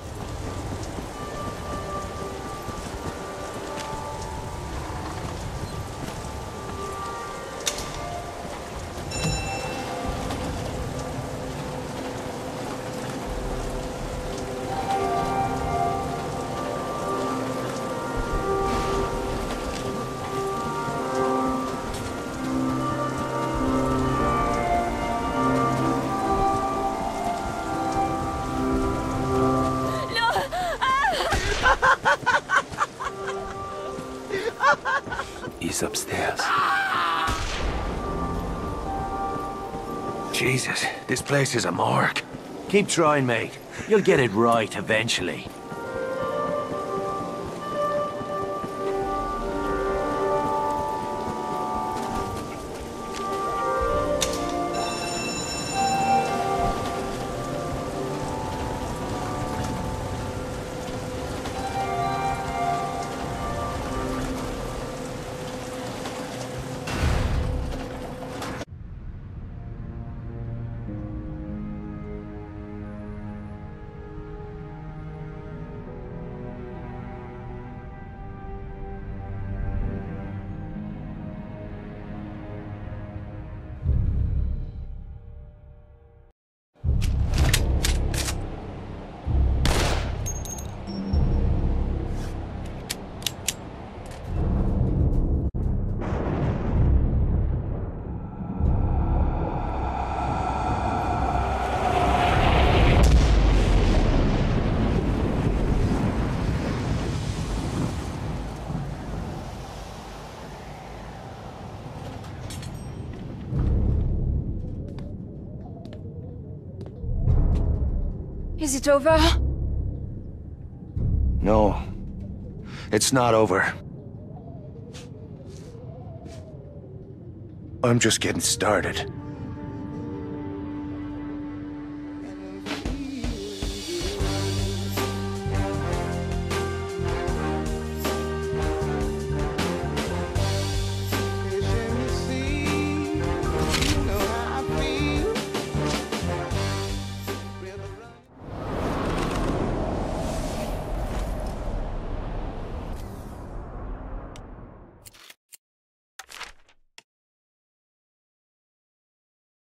He's upstairs. Jesus, this place is a morgue. Keep trying, mate. You'll get it right eventually. Is it over? No. It's not over. I'm just getting started.